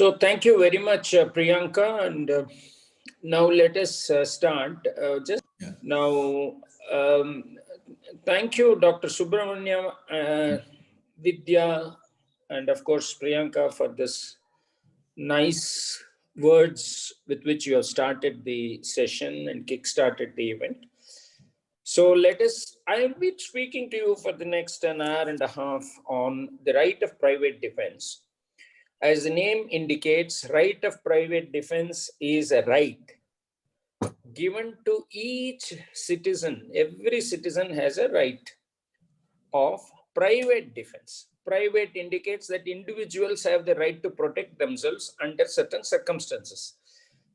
So thank you very much, Priyanka. And now let us start. Now, thank you, Dr. Subramaniam, Vidya, and of course, Priyanka, for this nice words with which you have started the session and kick-started the event. So I will be speaking to you for the next an hour and a half on the right of private defense. As the name indicates, right of private defense is a right given to each citizen. Every citizen has a right of private defense. Private indicates that individuals have the right to protect themselves under certain circumstances.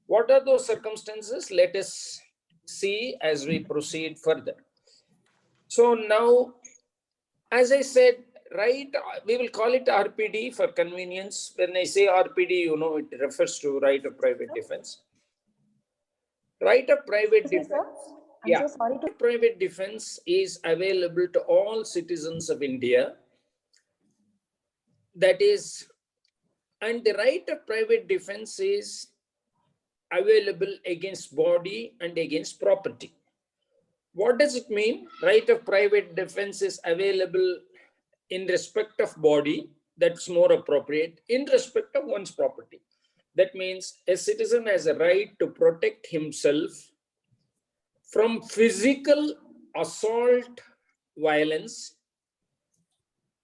What are those circumstances? Let us see as we proceed further. So now, as I said, right, we will call it RPD for convenience. When I say RPD, you know, it refers to right of private defense. Right of private defense. Yeah, so sorry to... private defense is available to all citizens of India. That is, and the right of private defense is available against body and against property. What does it mean? Right of private defense is available in respect of body, that's more appropriate, in respect of one's property. That means a citizen has a right to protect himself from physical assault, violence.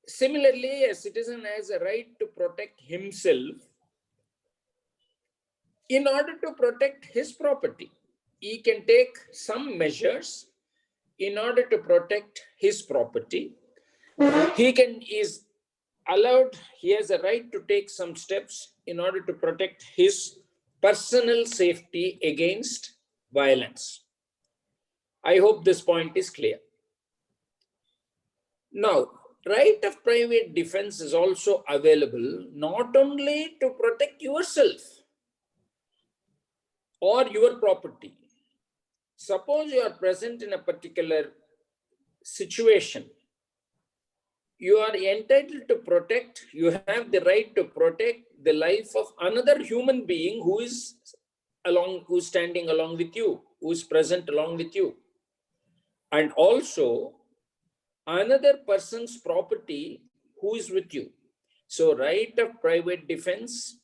Similarly, a citizen has a right to protect himself in order to protect his property. He can take some measures in order to protect his property. He has a right to take some steps in order to protect his personal safety against violence. I hope this point is clear. Now, right of private defense is also available not only to protect yourself or your property. Suppose you are present in a particular situation. You are entitled to protect, you have the right to protect the life of another human being who is standing along with you, who is present along with you. And also another person's property who is with you. So right of private defense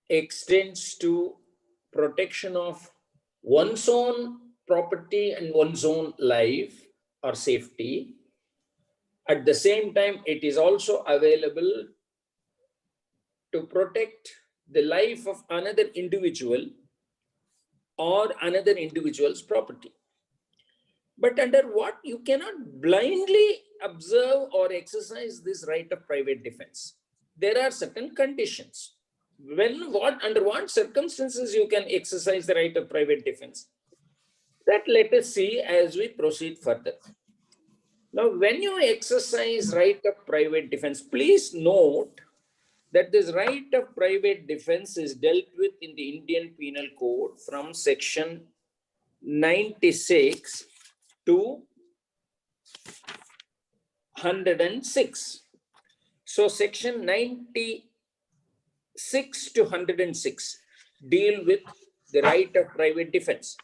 extends to protection of one's own property and one's own life or safety. At the same time, it is also available to protect the life of another individual or another individual's property. But under what? You cannot blindly observe or exercise this right of private defense. There are certain conditions. Under what circumstances you can exercise the right of private defense? That let us see as we proceed further. Now, when you exercise right of private defense, please note that this right of private defense is dealt with in the Indian Penal Code from section 96 to 106. So section 96 to 106 deal with the right of private defense.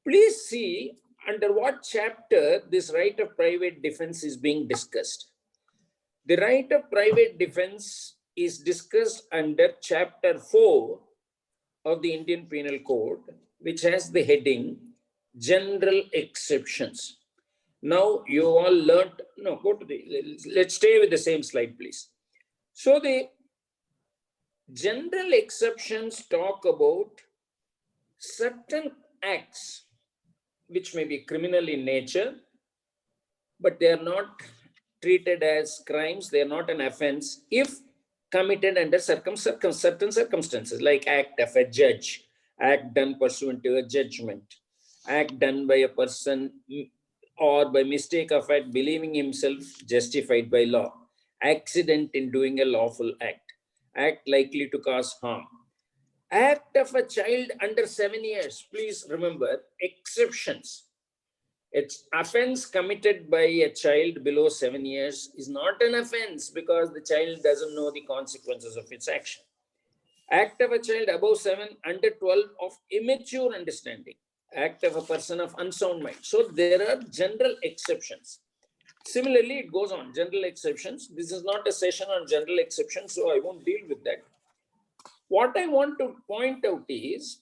Please see under what chapter this right of private defense is being discussed. The right of private defense is discussed under chapter 4 of the Indian Penal Code, which has the heading General Exceptions. Now you all learned, let's stay with the same slide, please. So the general exceptions talk about certain acts which may be criminal in nature, but they are not treated as crimes. They are not an offense if committed under certain circumstances, like act of a judge, act done pursuant to a judgment, act done by a person or by mistake of act believing himself justified by law, accident in doing a lawful act, act likely to cause harm. Act of a child under 7 years, please remember, exceptions. It's offense committed by a child below 7 years is not an offense because the child doesn't know the consequences of its action. Act of a child above 7, under 12 of immature understanding. Act of a person of unsound mind. So there are general exceptions. Similarly, it goes on, general exceptions. This is not a session on general exceptions, so I won't deal with that. What I want to point out is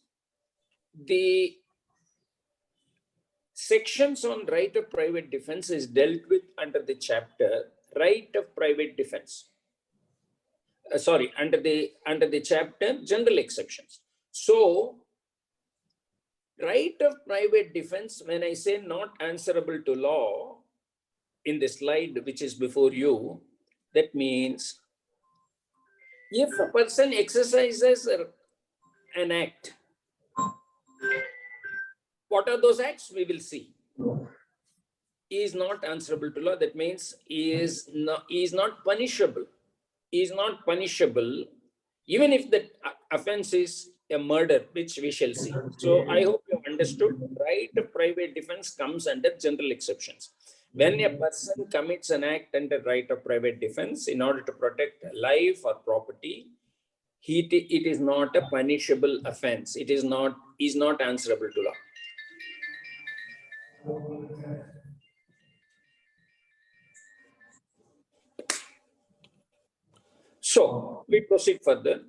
the sections on right of private defense is dealt with under the chapter right of private defense. Under the chapter general exceptions. So right of private defense, when I say not answerable to law in the slide which is before you, that means if a person exercises an act, what are those acts? We will see. He is not answerable to law. That means he is not punishable. He is not punishable, even if the offense is a murder, which we shall see. So I hope you have understood. Right of private defense comes under general exceptions. When a person commits an act under right of private defense in order to protect life or property, it is not a punishable offense. It is not answerable to law. So we proceed further.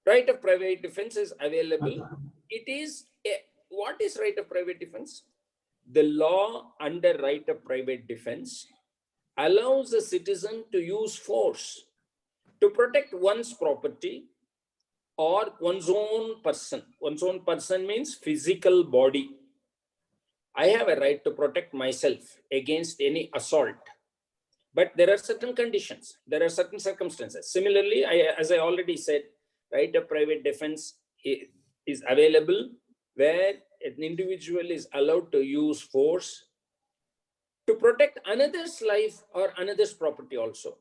Right of private defense is available. What is right of private defense? The law under right of private defense allows a citizen to use force to protect one's property or one's own person. One's own person means physical body. I have a right to protect myself against any assault. But there are certain conditions, there are certain circumstances. Similarly, as I already said, right of private defense is available where an individual is allowed to use force to protect another's life or another's property also.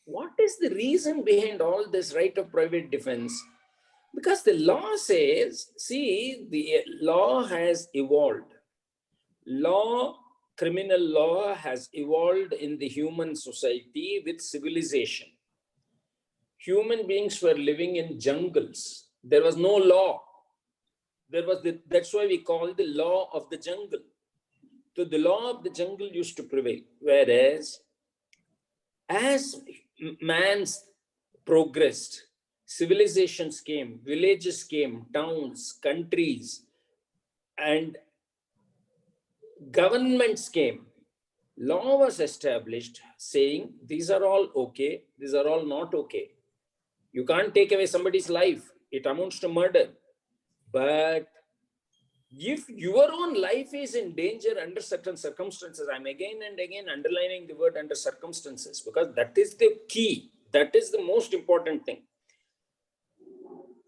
What is the reason behind all this right of private defense? Because the law says, see, the law has evolved. Criminal law has evolved in the human society with civilization. Human beings were living in jungles. There was no law. That's why we call the law of the jungle. So the law of the jungle used to prevail. Whereas as man's progressed, civilizations came, villages came, towns, countries, and governments came. Law was established saying these are all okay, these are all not okay. You can't take away somebody's life. It amounts to murder. But if your own life is in danger under certain circumstances, I'm again and again underlining the word under circumstances, because that is the key. That is the most important thing.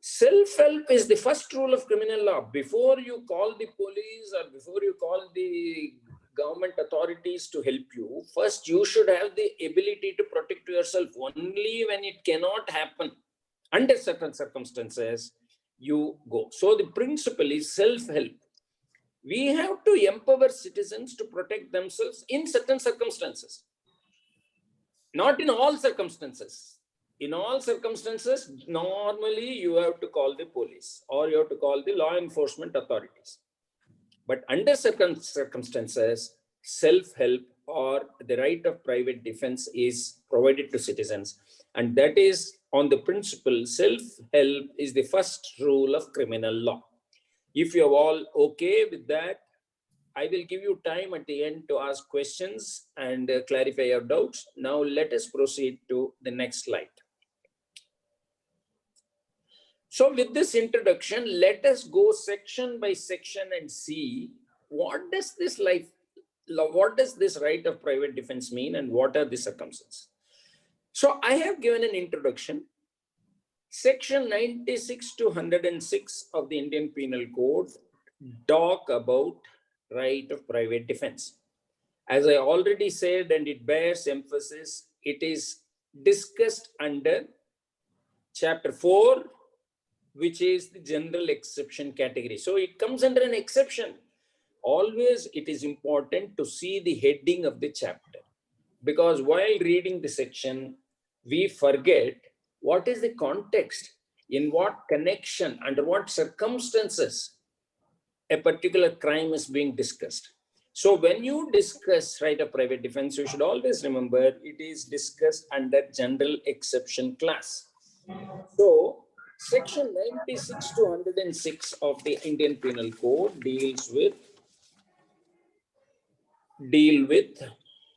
Self-help is the first rule of criminal law. Before you call the police or before you call the government authorities to help you, first you should have the ability to protect yourself. Only when it cannot happen under certain circumstances, you go. So the principle is self-help. We have to empower citizens to protect themselves in certain circumstances. Not in all circumstances. In all circumstances, normally you have to call the police or you have to call the law enforcement authorities. But under certain circumstances, self-help or the right of private defense is provided to citizens. And that is on the principle, self-help is the first rule of criminal law. If you're all okay with that, I will give you time at the end to ask questions and clarify your doubts. Now let us proceed to the next slide. So with this introduction, let us go section by section and see what does this right of private defense mean and what are the circumstances. So I have given an introduction. Section 96 to 106 of the Indian Penal Code talk about right of private defense. As I already said, and it bears emphasis, it is discussed under chapter 4, which is the general exception category. So it comes under an exception. Always it is important to see the heading of the chapter, because while reading the section, we forget what is the context, in what connection, under what circumstances a particular crime is being discussed. So when you discuss right of private defense, you should always remember it is discussed under general exception class. So section 96 to 106 of the Indian Penal Code deal with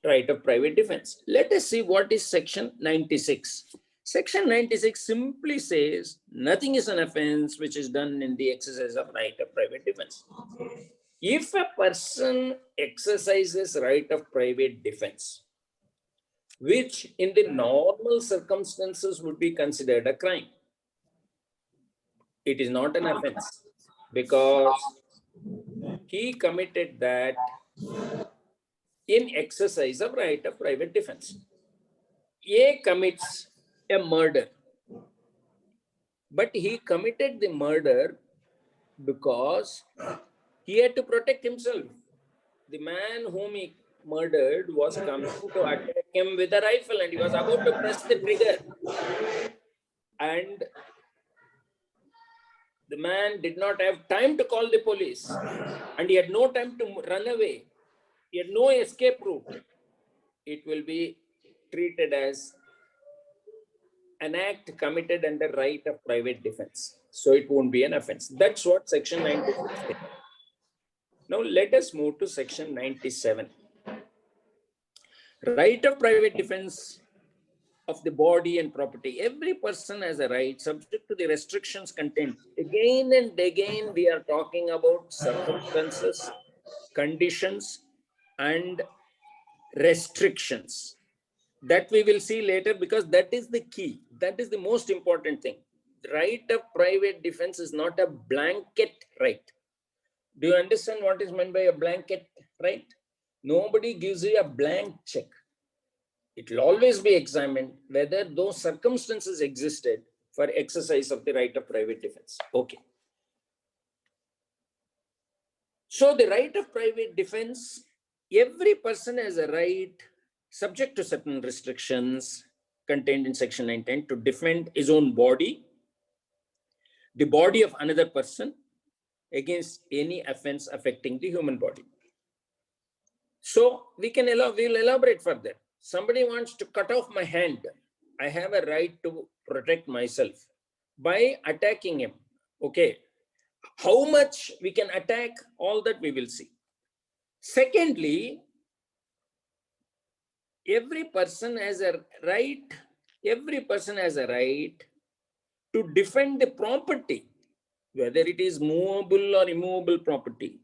right of private defense. Let us see what is section 96. Section 96 simply says nothing is an offense which is done in the exercise of right of private defense. If a person exercises right of private defense, which in the normal circumstances would be considered a crime, it is not an offense because he committed that in exercise of right of private defense. A commits a murder, but he committed the murder because he had to protect himself. The man whom he murdered was coming to attack him with a rifle and he was about to press the trigger. And the man did not have time to call the police and he had no time to run away. He had no escape route. It will be treated as an act committed under right of private defense. So it won't be an offense. That's what section 96 says. Now let us move to section 97. Right of private defense of the body and property. Every person has a right subject to the restrictions contained. Again and again, we are talking about circumstances, conditions, and restrictions. That we will see later because that is the key. That is the most important thing. The right of private defense is not a blanket right. Do you understand what is meant by a blanket right? Nobody gives you a blank check. It will always be examined whether those circumstances existed for exercise of the right of private defense. Okay. So the right of private defense, every person has a right, subject to certain restrictions contained in section 19, to defend his own body, the body of another person, against any offense affecting the human body. So we'll elaborate further. Somebody wants to cut off my hand. I have a right to protect myself by attacking him. Okay. How much we can attack, all that we will see. Secondly, every person has a right to defend the property, whether it is movable or immovable property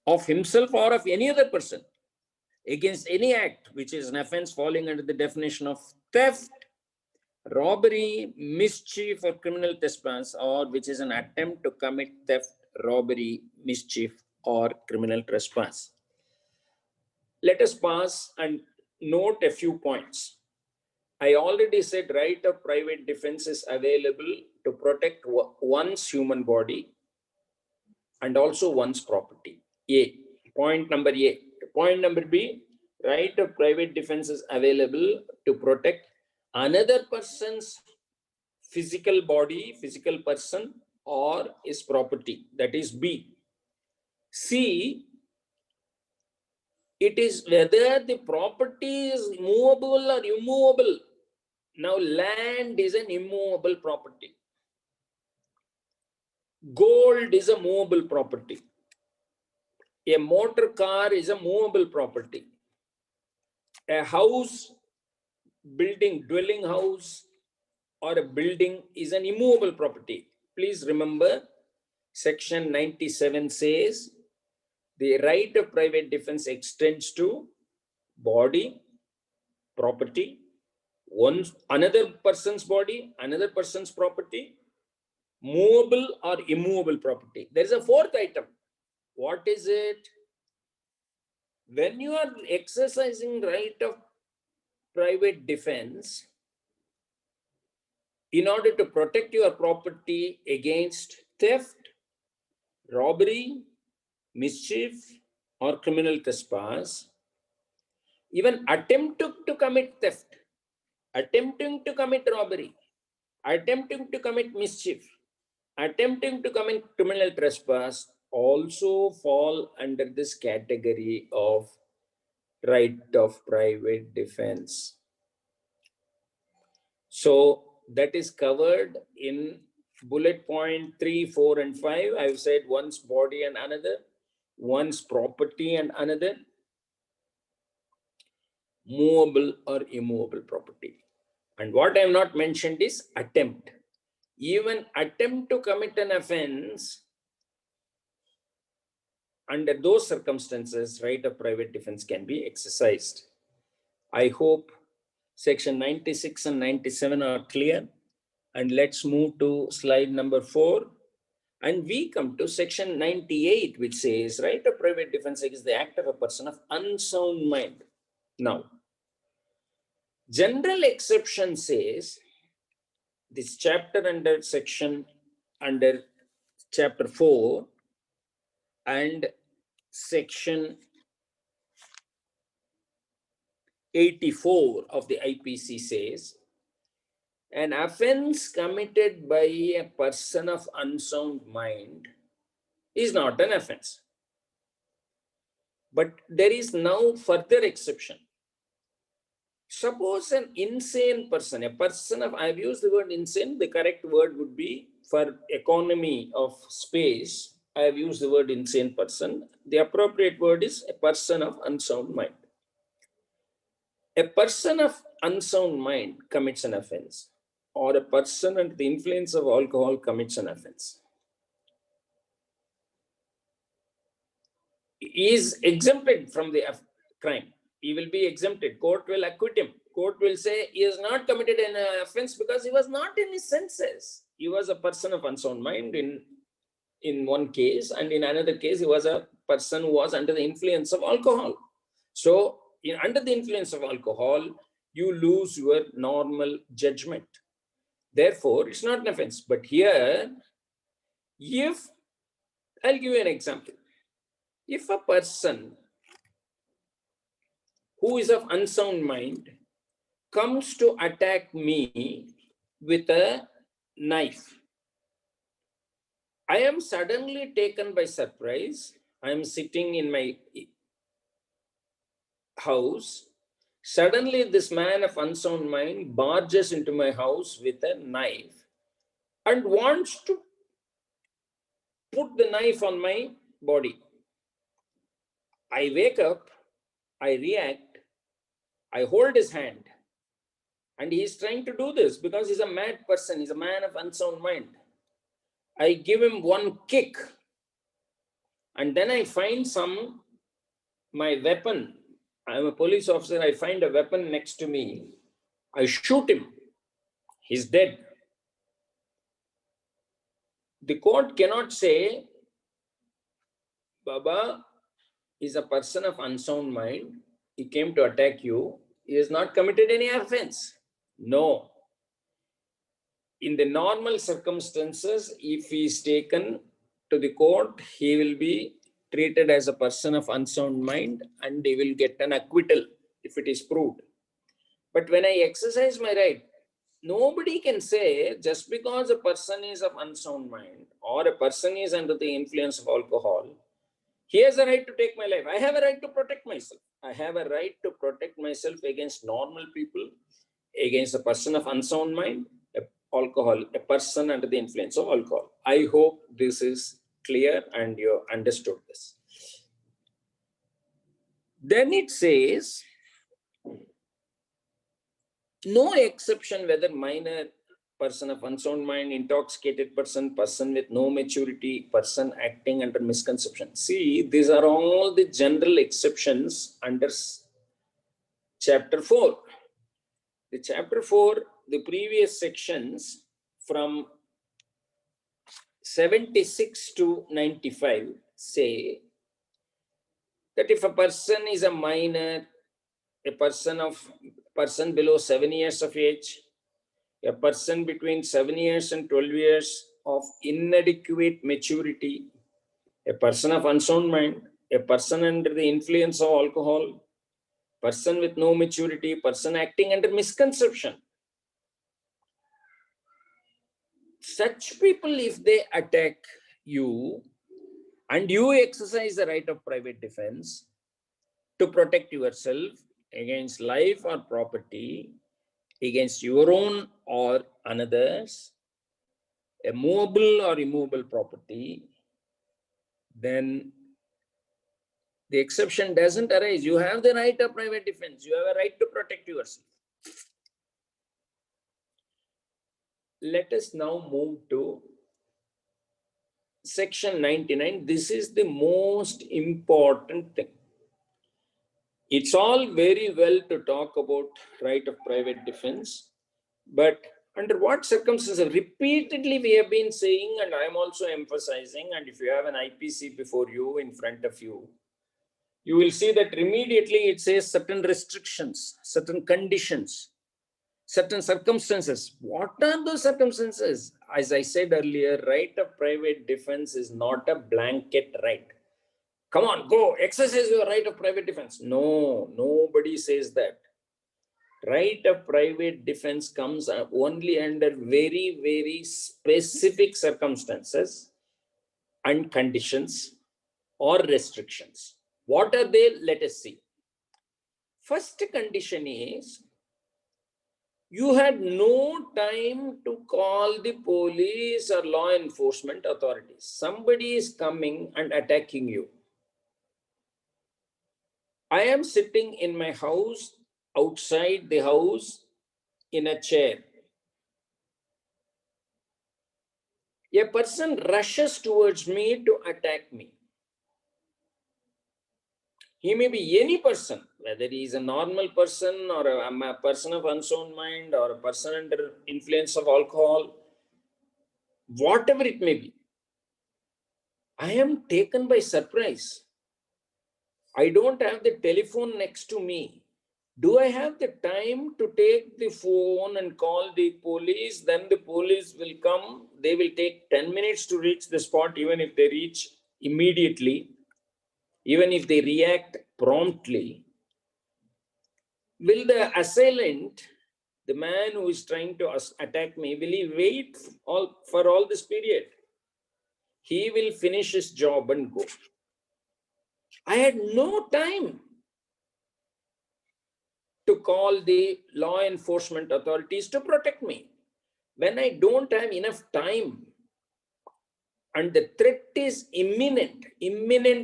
of himself or of any other person, against any act which is an offense falling under the definition of theft, robbery, mischief, or criminal trespass, or which is an attempt to commit theft, robbery, mischief, or criminal trespass. Let us pause and note a few points. I already said right of private defense is available to protect one's human body and also one's property. A. Point number A. Point number B, right of private defense is available to protect another person's physical body, physical person, or his property. That is B. C, it is whether the property is movable or immovable. Now, land is an immovable property. Gold is a movable property. A motor car is a movable property. A house, building, dwelling house, or a building is an immovable property. Please remember, section 97 says the right of private defense extends to body, property, another person's body, another person's property, movable or immovable property. There is a fourth item. What is it? When you are exercising right of private defense, in order to protect your property against theft, robbery, mischief, or criminal trespass, even attempt to commit theft, attempting to commit robbery, attempting to commit mischief, attempting to commit criminal trespass also fall under this category of right of private defense. So that is covered in bullet point 3, 4, and 5. I've said one's body and another, one's property and another, movable or immovable property. And what I have not mentioned is attempt. Even attempt to commit an offense, under those circumstances, right of private defense can be exercised. I hope section 96 and 97 are clear. And let's move to slide number 4. And we come to section 98, which says right of private defense is the act of a person of unsound mind. Now, general exception says this chapter under chapter 4 and section 84 of the IPC says an offense committed by a person of unsound mind is not an offense. But there is now further exception. Suppose an insane person, a person of, I've used the word insane, the correct word would be, for economy of space, I have used the word insane person. The appropriate word is a person of unsound mind. A person of unsound mind commits an offense, or a person under the influence of alcohol commits an offense. He is exempted from the crime. He will be exempted. Court will acquit him. Court will say he has not committed an offense because he was not in his senses. He was a person of unsound mind in one case, and in another case, he was a person who was under the influence of alcohol. So, under the influence of alcohol, you lose your normal judgment. Therefore, it's not an offense. But here, I'll give you an example. If a person who is of unsound mind comes to attack me with a knife, I am suddenly taken by surprise. I am sitting in my house. Suddenly, this man of unsound mind barges into my house with a knife and wants to put the knife on my body. I wake up, I react, I hold his hand, and he is trying to do this because he's a mad person, he's a man of unsound mind. I give him one kick, and then I find my weapon. I'm a police officer, I find a weapon next to me. I shoot him. He's dead. The court cannot say, Baba is a person of unsound mind. He came to attack you. He has not committed any offense. No. In the normal circumstances, if he is taken to the court, he will be treated as a person of unsound mind and he will get an acquittal if it is proved. But when I exercise my right, nobody can say just because a person is of unsound mind or a person is under the influence of alcohol, he has a right to take my life. I have a right to protect myself. I have a right to protect myself against normal people, against a person of unsound mind, a person under the influence of alcohol. I hope this is clear and you understood this. Then it says, no exception whether minor, person of unsound mind, intoxicated person, person with no maturity, person acting under misconception. See, these are all the general exceptions under chapter 4. The chapter 4, the previous sections from 76 to 95 say that if a person is a minor, a person below 7 years of age, a person between 7 years and 12 years of inadequate maturity, a person of unsound mind, a person under the influence of alcohol, person with no maturity, person acting under misconception. Such people, if they attack you and you exercise the right of private defense to protect yourself against life or property, against your own or another's, a movable or immovable property, then the exception doesn't arise. You have the right of private defense. You have a right to protect yourself. Let us now move to section 99. This is the most important thing. It's all very well to talk about right of private defense, but under what circumstances? Repeatedly we have been saying, and I am also emphasizing, and if you have an IPC before you, in front of you, you will see that immediately it says certain restrictions, certain conditions, certain circumstances. What are those circumstances? As I said earlier, right of private defense is not a blanket right. Come on, go, exercise your right of private defense. No, nobody says that. Right of private defense comes only under very, very specific circumstances and conditions or restrictions. What are they? Let us see. First condition is, you had no time to call the police or law enforcement authorities. Somebody is coming and attacking you. I am sitting in my house, outside the house, in a chair. A person rushes towards me to attack me. He may be any person, whether he is a normal person or a person of unsound mind or a person under influence of alcohol, whatever it may be. I am taken by surprise. I don't have the telephone next to me. Do I have the time to take the phone and call the police? Then the police will come. They will take 10 minutes to reach the spot, even if they reach immediately, even if they react promptly. Will the assailant, the man who is trying to attack me, will he wait for all this period? He will finish his job and go. I had no time to call the law enforcement authorities to protect me. When I don't have enough time and the threat is imminent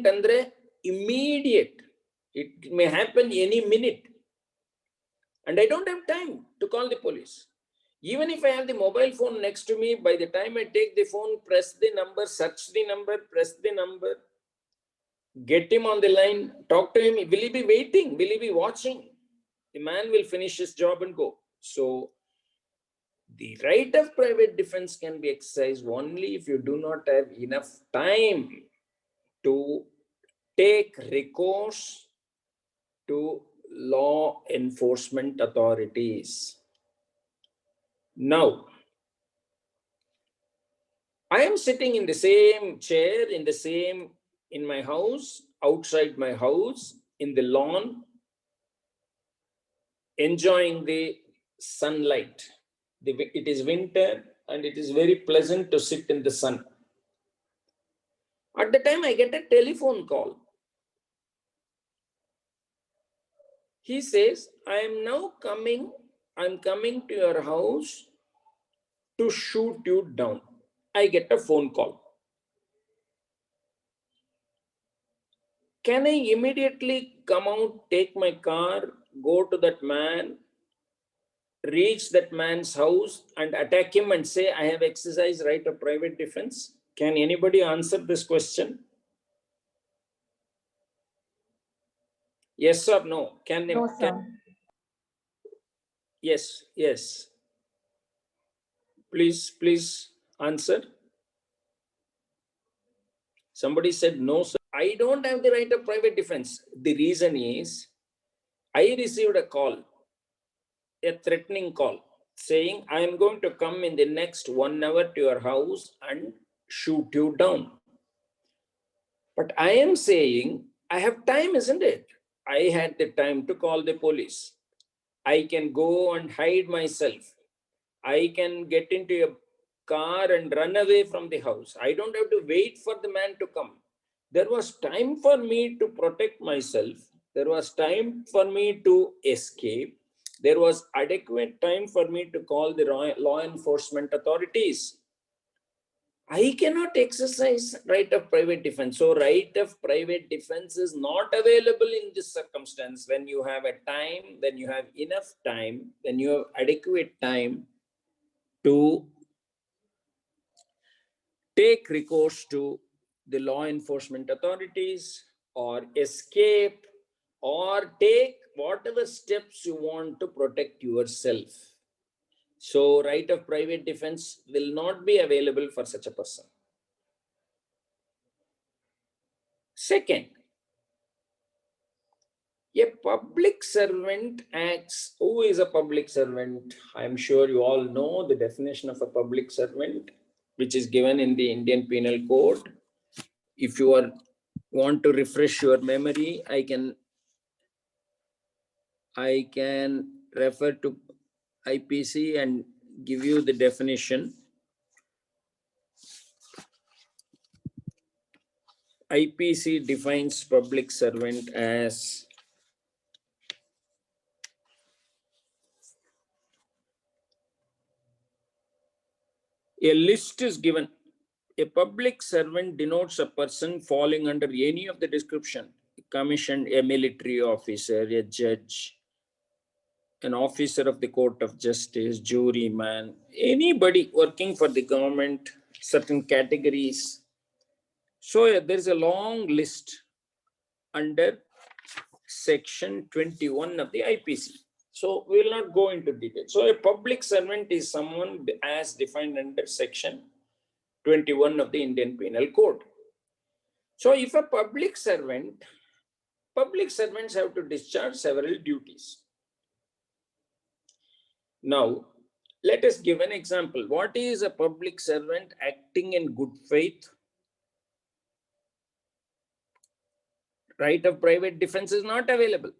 andre immediate, it may happen any minute, and I don't have time to call the police. Even if I have the mobile phone next to me, by the time I take the phone, press the number, search the number, press the number, get him on the line, talk to him, will he be waiting? Will he be watching? The man will finish his job and go. So the right of private defense can be exercised only if you do not have enough time to take recourse to law enforcement authorities. Now, I am sitting in the same chair, in my house, outside my house, in the lawn, enjoying the sunlight. It is winter and it is very pleasant to sit in the sun. At the time, I get a telephone call. He says, I'm coming to your house to shoot you down. I get a phone call. Can I immediately come out, take my car, go to that man, reach that man's house and attack him and say, I have exercised right of private defense? Can anybody answer this question? Yes or no? No, sir. Yes. Please answer. Somebody said no, sir. I don't have the right of private defense. The reason is, I received a call, a threatening call, saying, I am going to come in the next 1 hour to your house and shoot you down. But I am saying, I have time, isn't it? I had the time to call the police. I can go and hide myself. I can get into a car and run away from the house. I don't have to wait for the man to come. There was time for me to protect myself. There was time for me to escape. There was adequate time for me to call the law enforcement authorities. I cannot exercise right of private defense. So right of private defense is not available in this circumstance. When you have a time, when you have enough time, when you have adequate time to take recourse to the law enforcement authorities or escape or take whatever steps you want to protect yourself. So right of private defense will not be available for such a person. Second, a public servant acts. Who is a public servant? I'm sure you all know the definition of a public servant, which is given in the Indian Penal Code. If you want to refresh your memory, I can refer to IPC and give you the definition. IPC defines public servant as a list is given. A public servant denotes a person falling under any of the description: commissioned, a military officer, a judge, an officer of the court of justice, juryman, anybody working for the government, certain categories. So there is a long list under section 21 of the IPC. So we will not go into detail. So a public servant is someone as defined under section 21 of the Indian Penal Code. So if a public servant, public servants have to discharge several duties. Now, let us give an example. What is a public servant acting in good faith? Right of private defense is not available.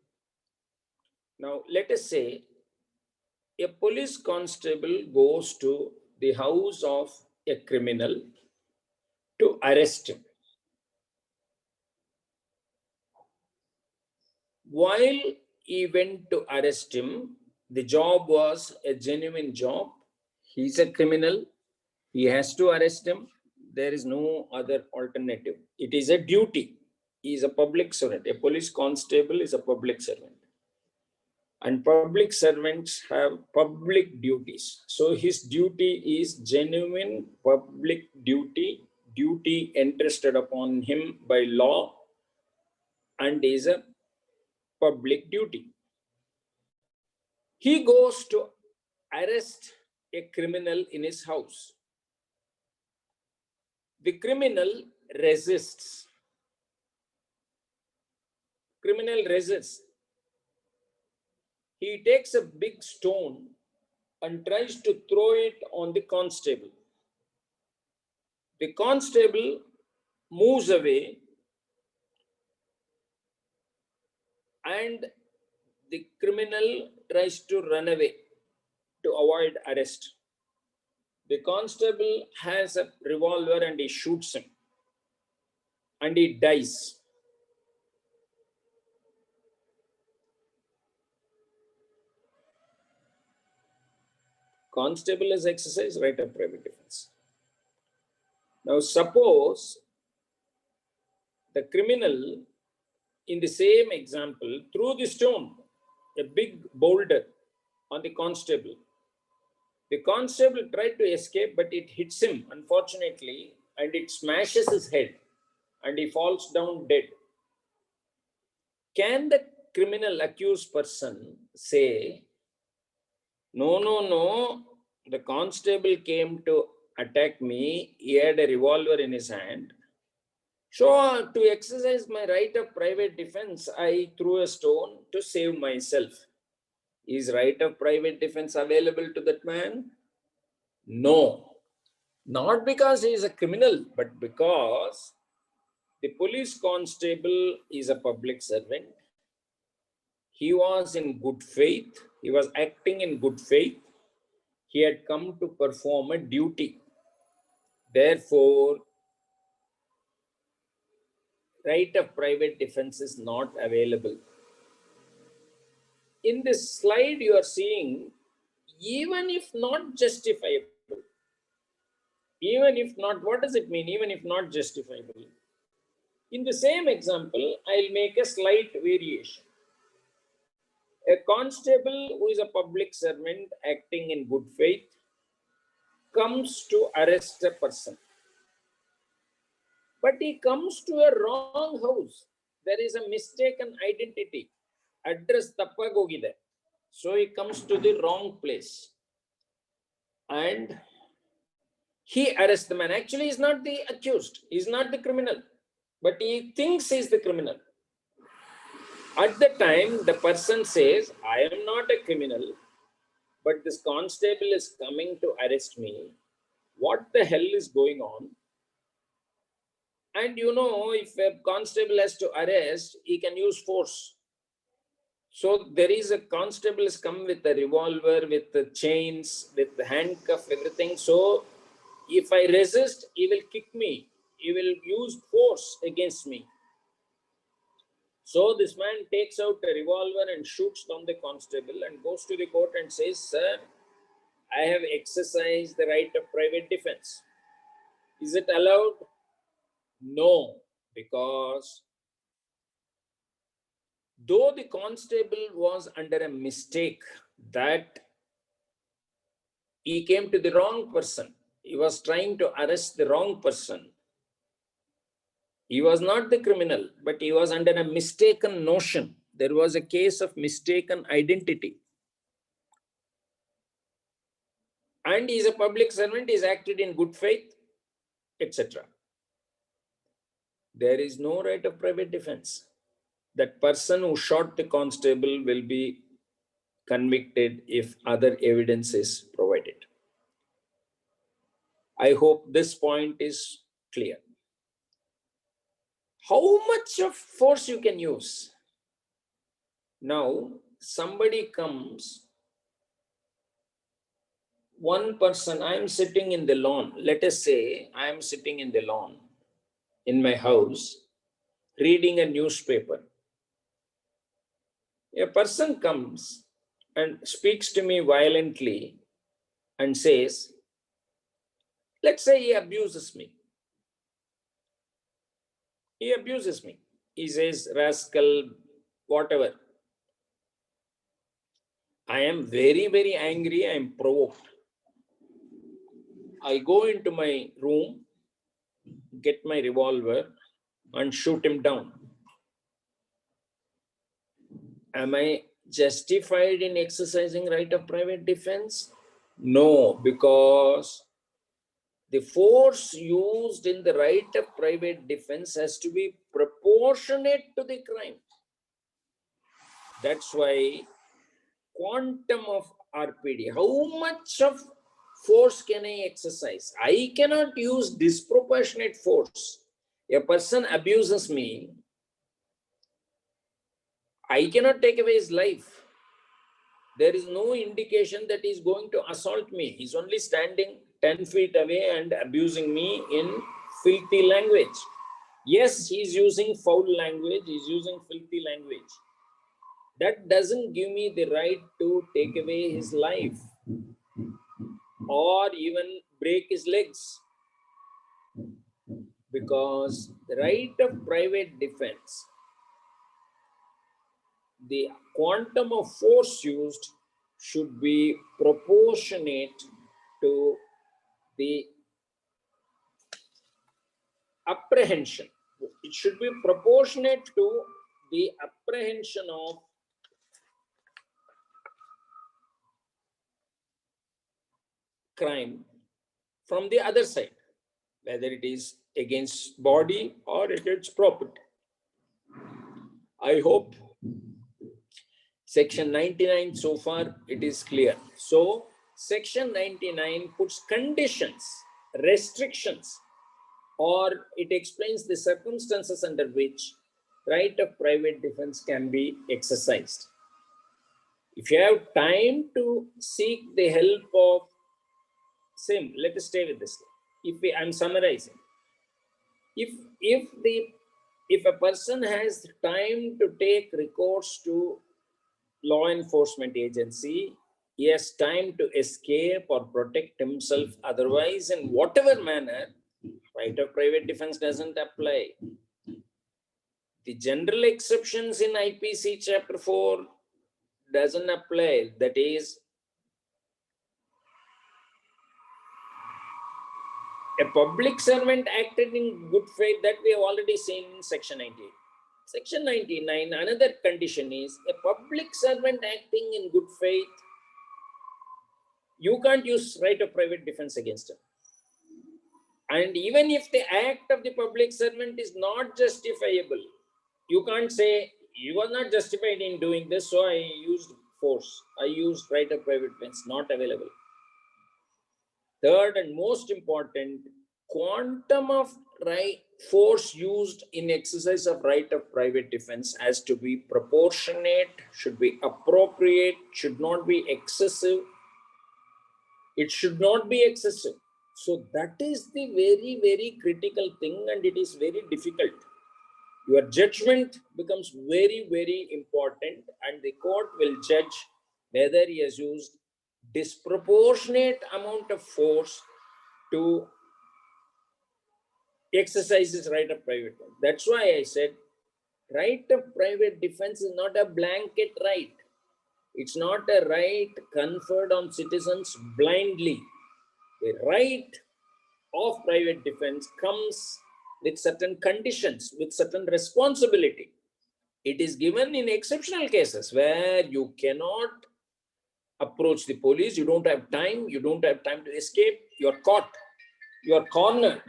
Now, let us say a police constable goes to the house of a criminal to arrest him. While he went to arrest him, the job was a genuine job. He's a criminal. He has to arrest him. There is no other alternative. It is a duty. He is a public servant. A police constable is a public servant. And public servants have public duties. So his duty is genuine public duty, duty entrusted upon him by law, and is a public duty. He goes to arrest a criminal in his house. The criminal resists. Criminal resists. He takes a big stone and tries to throw it on the constable. The constable moves away and the criminal tries to run away to avoid arrest. The constable has a revolver and he shoots him and he dies. Constable has exercised right of private defense. Now suppose the criminal, in the same example, threw the stone, a big boulder, on the constable. The constable tried to escape, but it hits him, unfortunately, and it smashes his head, and he falls down dead. Can the criminal accused person say, no, the constable came to attack me, he had a revolver in his hand. So to exercise my right of private defense, I threw a stone to save myself. Is right of private defense available to that man? No. Not because he is a criminal, but because the police constable is a public servant. He was in good faith. He was acting in good faith. He had come to perform a duty. Therefore, right of private defense is not available. In this slide, you are seeing, even if not justifiable, even if not, what does it mean? Even if not justifiable. In the same example, I'll make a slight variation. A constable who is a public servant acting in good faith comes to arrest a person. But he comes to a wrong house. There is a mistaken identity. Address tappagogide. So he comes to the wrong place. And he arrests the man. Actually, he's not the accused. He's not the criminal. But he thinks he's the criminal. At the time, the person says, I am not a criminal, but this constable is coming to arrest me. What the hell is going on? And if a constable has to arrest, he can use force. So there is a constable has come with a revolver, with the chains, with the handcuff, everything. So if I resist, he will kick me. He will use force against me. So this man takes out a revolver and shoots down the constable and goes to the court and says, sir, I have exercised the right of private defense. Is it allowed? No, because though the constable was under a mistake that he came to the wrong person, he was trying to arrest the wrong person. He was not the criminal, but he was under a mistaken notion. There was a case of mistaken identity. And he is a public servant, he is acted in good faith, etc. There is no right of private defense. That person who shot the constable will be convicted if other evidence is provided. I hope this point is clear. How much of force you can use? Now, somebody comes, one person, I am sitting in the lawn. Let us say I am sitting in the lawn in my house, reading a newspaper. A person comes and speaks to me violently and says, let's say he abuses me. He abuses me. He says, rascal, whatever. I am very, very angry. I am provoked. I go into my room, get my revolver, and shoot him down. Am I justified in exercising right of private defense? No, because the force used in the right of private defense has to be proportionate to the crime. That's why quantum of RPD, how much of force can I exercise? I cannot use disproportionate force. A person abuses me, I cannot take away his life. There is no indication that he is going to assault me. He's only standing 10 feet away and abusing me in filthy language. Yes, he's using foul language, he's using filthy language. That doesn't give me the right to take away his life or even break his legs. Because the right of private defense, the quantum of force used should be proportionate to the apprehension. It should be proportionate to the apprehension of crime from the other side, whether it is against body or against property. I hope section 99 so far it is clear. So section 99 puts conditions, restrictions, or it explains the circumstances under which right of private defense can be exercised. If you have time to seek the help of let us stay with this. I'm summarizing, if a person has time to take recourse to law enforcement agency, he has time to escape or protect himself. Otherwise, in whatever manner, right of private defense doesn't apply. The general exceptions in IPC Chapter 4 doesn't apply. That is, a public servant acted in good faith, that we have already seen in Section 98. Section 99, another condition is a public servant acting in good faith, you can't use right of private defense against him. And even if the act of the public servant is not justifiable, you can't say, you are not justified in doing this, so I used force. I used right of private defense, not available. Third and most important, quantum of force used in exercise of right of private defense has to be proportionate, should be appropriate, should not be excessive. It should not be excessive. So that is the very, very critical thing, and it is very difficult. Your judgment becomes very, very important, and the court will judge whether he has used disproportionate amount of force to exercise his right of private defense. That's why I said right of private defense is not a blanket right. It's not a right conferred on citizens blindly. The right of private defense comes with certain conditions, with certain responsibility. It is given in exceptional cases where you cannot approach the police, you don't have time to escape, you're caught, you're cornered.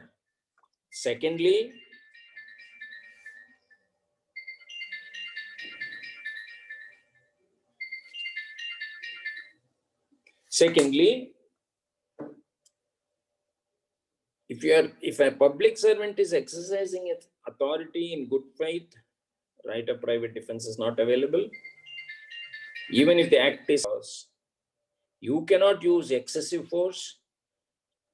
Secondly, if a public servant is exercising its authority in good faith, right of private defense is not available. Even if the act is, you cannot use excessive force.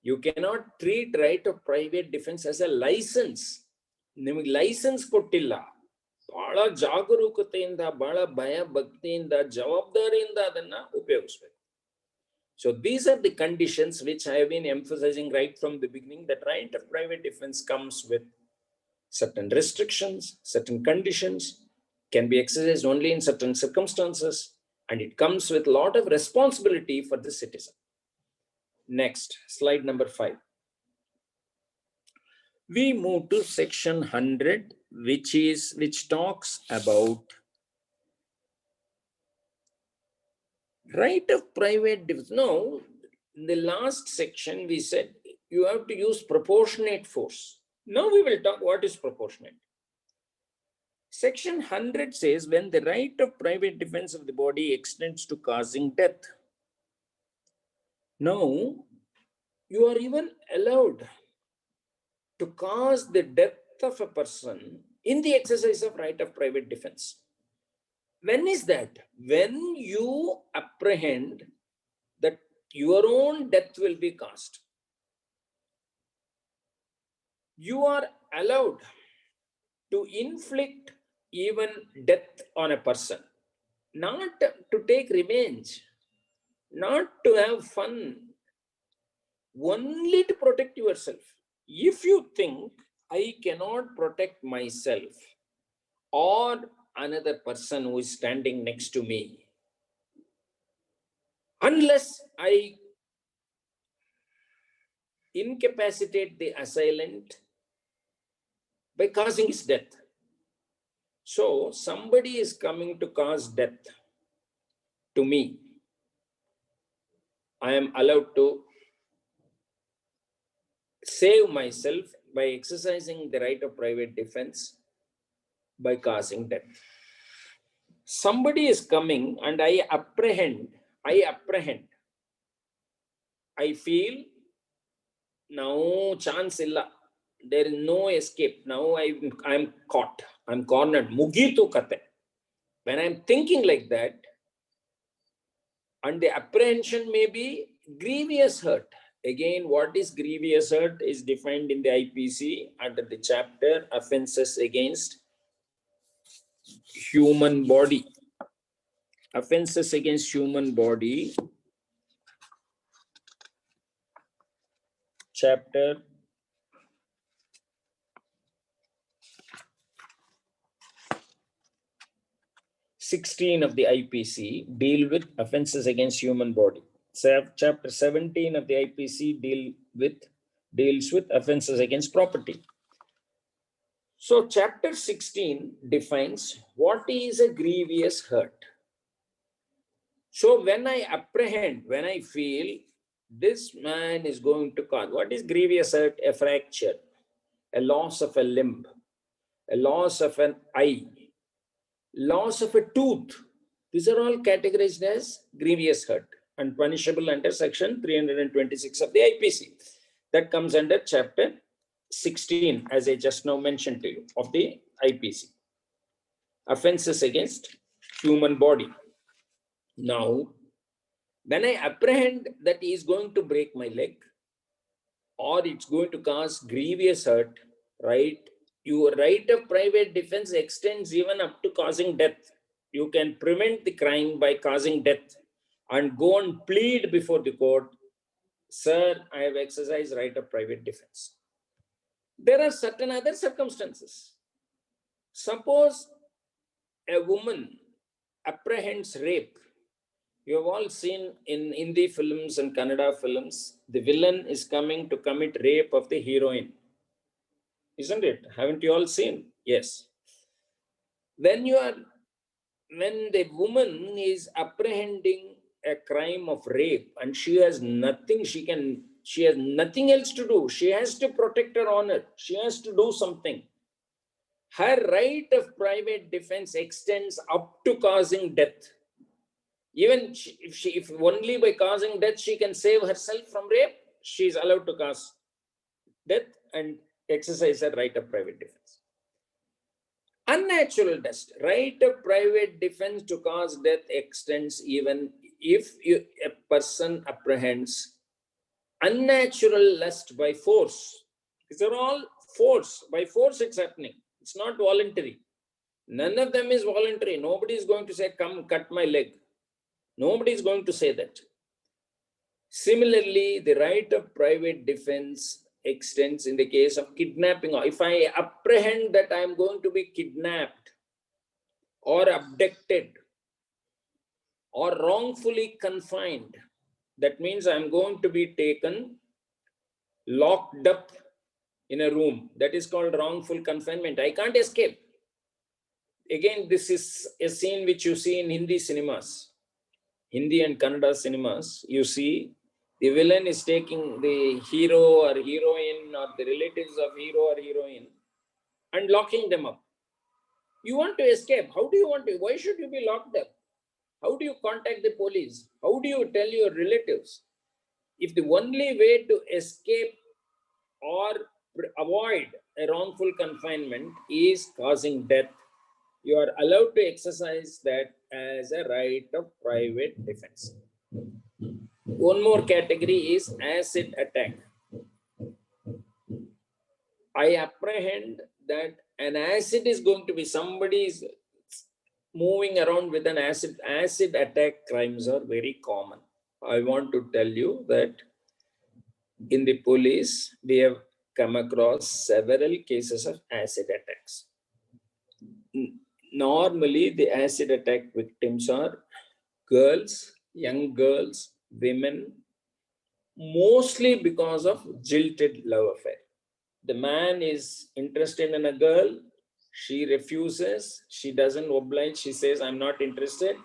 You cannot treat right of private defense as a license. ನಿಮಗೆ licence ಕೊಟ್ಟಿಲ್ಲ, ಬಹಳ ಜಾಗರೂಕತೆಯಿಂದ, ಬಹಳ ಭಯ ಭಕ್ತಿಯಿಂದ, ಜವಾಬ್ದಾರಿಯಿಂದ ಅದನ್ನ ಉಪಯೋಗಿಸಬೇಕು. So these are the conditions which I have been emphasizing right from the beginning, that right of private defense comes with certain restrictions, certain conditions, can be exercised only in certain circumstances, and it comes with a lot of responsibility for the citizen. Next, slide number 5. We move to section 100, which talks about right of private defense. Now, in the last section, we said you have to use proportionate force. Now we will talk what is proportionate. Section 100 says when the right of private defense of the body extends to causing death. Now, you are even allowed to cause the death of a person in the exercise of right of private defense. When is that? When you apprehend that your own death will be caused. You are allowed to inflict even death on a person, not to take revenge, not to have fun, only to protect yourself. If you think I cannot protect myself or another person who is standing next to me, unless I incapacitate the assailant by causing his death. So somebody is coming to cause death to me, I am allowed to save myself by exercising the right of private defense by causing death. Somebody is coming and I apprehend, I feel now chance illa, there is no escape, now I'm caught, I'm cornered, mugitu kate. When I'm thinking like that, and the apprehension may be grievous hurt, Again, what is grievous hurt is defined in the IPC under the chapter offences against human body. Offences against human body, chapter 16 of the IPC deal with offences against human body. Chapter 17 of the IPC deals with offences against property. So chapter 16 defines what is a grievous hurt. So when I apprehend, when I feel this man is going to cause, what is grievous hurt? A fracture, a loss of a limb, a loss of an eye, loss of a tooth. These are all categorized as grievous hurt and punishable under section 326 of the IPC. That comes under chapter 16, as I just now mentioned to you, of the IPC. Offenses against human body. Now, when I apprehend that he is going to break my leg or it's going to cause grievous hurt, right? Your right of private defense extends even up to causing death. You can prevent the crime by causing death and go and plead before the court, sir, I have exercised right of private defense. There are certain other circumstances. Suppose a woman apprehends rape. You have all seen in Hindi films and Kannada films, the villain is coming to commit rape of the heroine. Isn't it? Haven't you all seen? Yes. When the woman is apprehending a crime of rape and she has nothing, she has nothing else to do. She has to protect her honor. She has to do something. Her right of private defense extends up to causing death. Even if only by causing death she can save herself from rape, she is allowed to cause death and exercise her right of private defense. Unnatural death, right of private defense to cause death extends even if a person apprehends unnatural lust by force. These are all force. By force it's happening. It's not voluntary. None of them is voluntary. Nobody is going to say, come cut my leg. Nobody is going to say that. Similarly, the right of private defense extends in the case of kidnapping. If I apprehend that I am going to be kidnapped or abducted or wrongfully confined, that means I am going to be taken, locked up in a room. That is called wrongful confinement. I can't escape. Again, this is a scene which you see in Hindi cinemas. Hindi and Kannada cinemas, you see the villain is taking the hero or heroine or the relatives of hero or heroine and locking them up. You want to escape. How do you want to? Why should you be locked up? How do you contact the police? How do you tell your relatives? If the only way to escape or avoid a wrongful confinement is causing death, you are allowed to exercise that as a right of private defense. One more category is acid attack. I apprehend that an acid is going to be, somebody is moving around with an acid. Acid attack crimes are very common. I want to tell you that in the police, we have come across several cases of acid attacks. Normally, the acid attack victims are girls, young girls, women, mostly because of jilted love affair. The man is interested in a girl, she refuses, she doesn't oblige, she says, I'm not interested.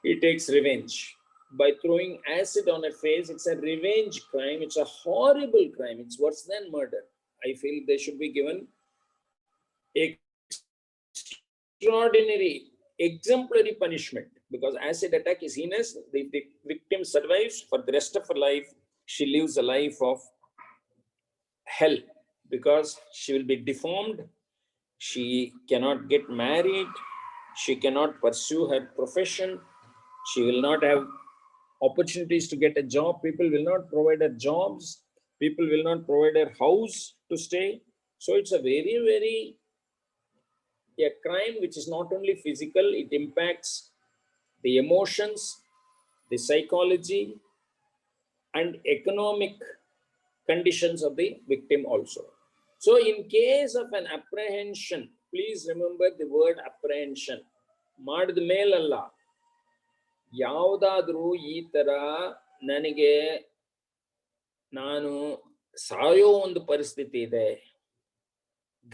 He takes revenge. By throwing acid on her face, it's a revenge crime, it's a horrible crime, it's worse than murder. I feel they should be given extraordinary, exemplary punishment, because acid attack is heinous. The victim survives for the rest of her life. She lives a life of hell because she will be deformed. She cannot get married. She cannot pursue her profession. She will not have opportunities to get a job. People will not provide their jobs. People will not provide their house to stay. So it's a very a crime which is not only physical, it impacts the emotions, the psychology, and economic conditions of the victim also. So in case of an apprehension, please remember the word apprehension. ಮಾಡಿದ ಮೇಲಲ್ಲ, ಯಾವುದಾದ್ರೂ ಈ ತರ ನನಗೆ ನಾನು ಸಾಯೋ ಒಂದು ಪರಿಸ್ಥಿತಿ ಇದೆ,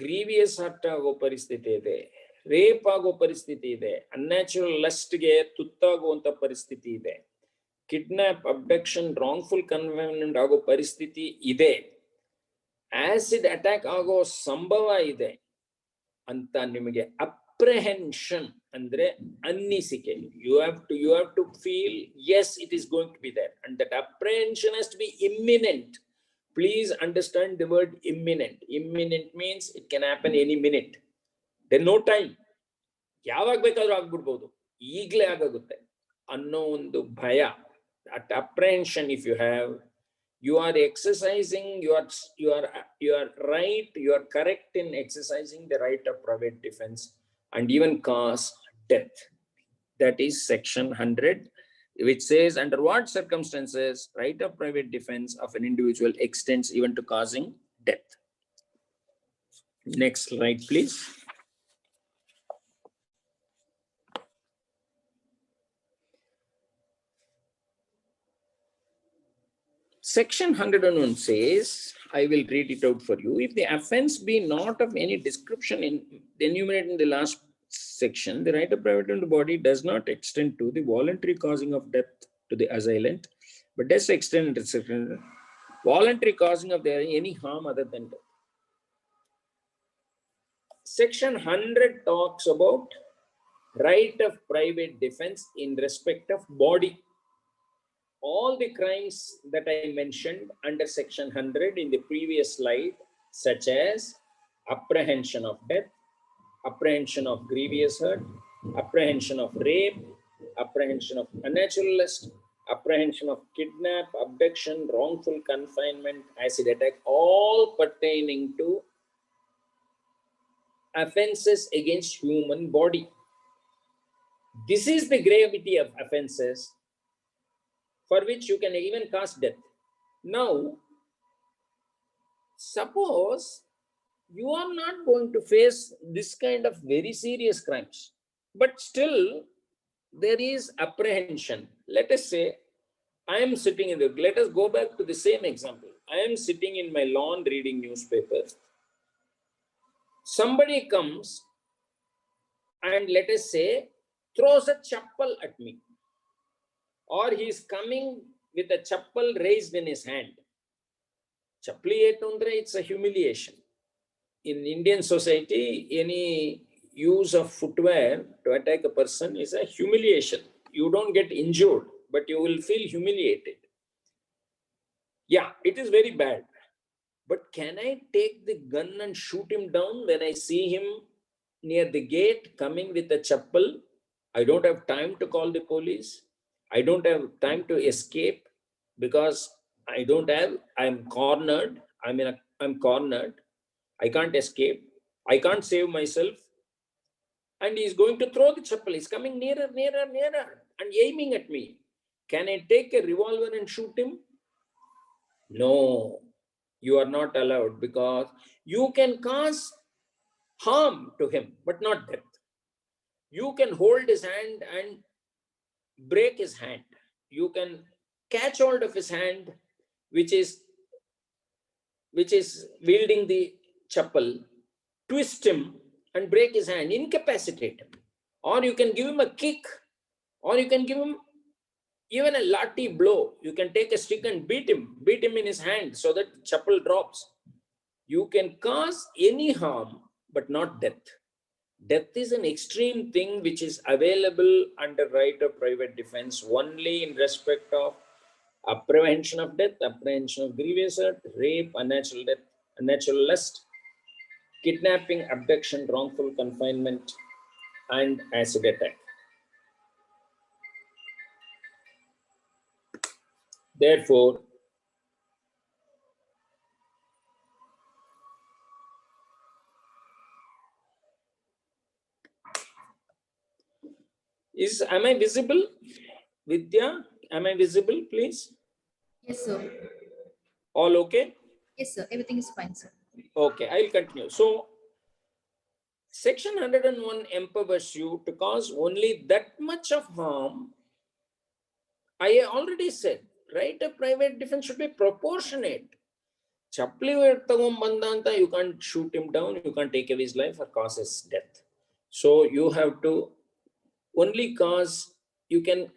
ಗ್ರೀವಿಯಸ್ ಹರ್ಟ್ ಆಗೋ ಪರಿಸ್ಥಿತಿ ಇದೆ, ರೇಪ್ ಆಗೋ ಪರಿಸ್ಥಿತಿ ಇದೆ, ಅನ್ಯಾಚುರಲ್ ಲಸ್ಟ್ಗೆ ತುತ್ತಾಗುವಂತ ಪರಿಸ್ಥಿತಿ ಇದೆ, ಕಿಡ್ನಾಪ್, ಅಬ್ಡಕ್ಷನ್, ರಾಂಗ್ಫುಲ್ ಕನ್ಫೈನ್ಮೆಂಟ್ ಆಗೋ ಪರಿಸ್ಥಿತಿ ಇದೆ, ಆಸಿಡ್ ಅಟ್ಯಾಕ್ ಆಗೋ ಸಂಭವ ಇದೆ ಅಂತ ನಿಮಗೆ ಅಪ್ರೆಹೆನ್ಷನ್ ಅಂದ್ರೆ ಅನ್ನಿಸಿಕೆ. You have to feel yes, it is going to be there, and that apprehension has to be imminent. Please understand the word imminent. Imminent means it can happen any minute. There no time. ಯಾವಾಗ ಬೇಕಾದ್ರೂ ಆಗ್ಬಿಡ್ಬೋದು, ಈಗಲೇ ಆಗುತ್ತೆ ಅನ್ನೋ ಒಂದು ಭಯ. That apprehension if you have, you are exercising, you are right, you are correct in exercising the right of private defense and even cause death. That is section 100, which says under what circumstances right of private defense of an individual extends even to causing death. Next slide, please. Section 101 says, I will read it out for you. If the offense be not of any description enumerated in the last section, the right of private in the body does not extend to the voluntary causing of death to the assailant, but does extend to voluntary causing of any harm other than death. Section 100 talks about right of private defense in respect of body. All the crimes that I mentioned under section 100 in the previous slide, such as apprehension of death, apprehension of grievous hurt, apprehension of rape, apprehension of unnatural lust, apprehension of kidnap, abduction, wrongful confinement, acid attack, all pertaining to offenses against human body. This is the gravity of offenses for which you can even cause death. Now, suppose you are not going to face this kind of very serious crimes, but still there is apprehension. Let us say I am sitting in the, let us go back to the same example. I am sitting in my lawn reading newspaper. Somebody comes and let us say throws a chappal at me, or he is coming with a chappal raised in his hand. Chappali etundre, it's a humiliation. In Indian society, any use of footwear to attack a person is a humiliation. You don't get injured, but you will feel humiliated. Yeah, it is very bad. But can I take the gun and shoot him down when I see him near the gate coming with a chappal? I don't have time to call the police. I don't have time to escape because I'm cornered. I'm cornered. I can't escape. I can't save myself. And he's going to throw the chappal. He's coming nearer and aiming at me. Can I take a revolver and shoot him? No, you are not allowed, because you can cause harm to him, but not death. You can hold his hand and break his hand. You can catch hold of his hand, which is wielding the chappal, twist him and break his hand, incapacitate him. Or you can give him a kick, or you can give him even a lathi blow. You can take a stick and beat him in his hand so that chappal drops. You can cause any harm, but not death. Death is an extreme thing which is available under right of private defense only in respect of apprehension of death, apprehension of grievous hurt, rape, unnatural death, unnatural lust, kidnapping, abduction, wrongful confinement, and acid attack. Therefore, am I visible? Vidya, am I visible, please? Yes, sir. All okay? Yes, sir. Everything is fine, sir. Okay, I'll continue. So, Section 101 empowers you to cause only that much of harm. I already said, right? A private defense should be proportionate. You can't shoot him down, you can't take away his life or cause his death. So you have to only you can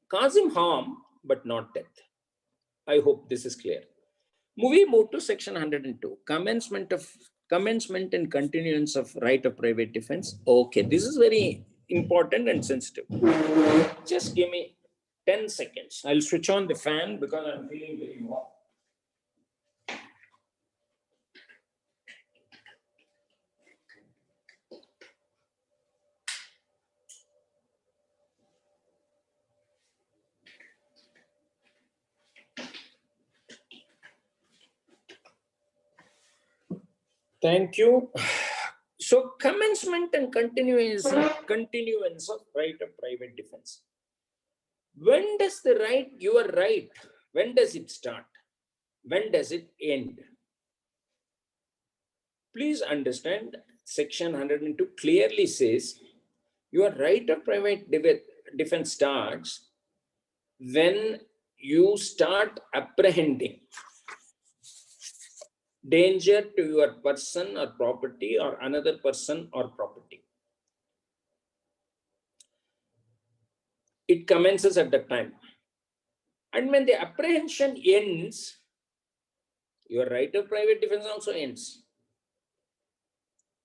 cause him harm, but not death. I hope this is clear. We move to section 102, commencement and continuance of right of private defense. Okay, this is very important and sensitive. Just give me 10 seconds. I'll switch on the fan because I'm feeling very warm. Thank you. So, commencement and continuance of right of private defense. When does your right, when does it start? When does it end? Please understand, section 102 clearly says your right of private defense starts when you start apprehending danger to your person or property or another person or property. It commences at that time. And when the apprehension ends, your right of private defense also ends.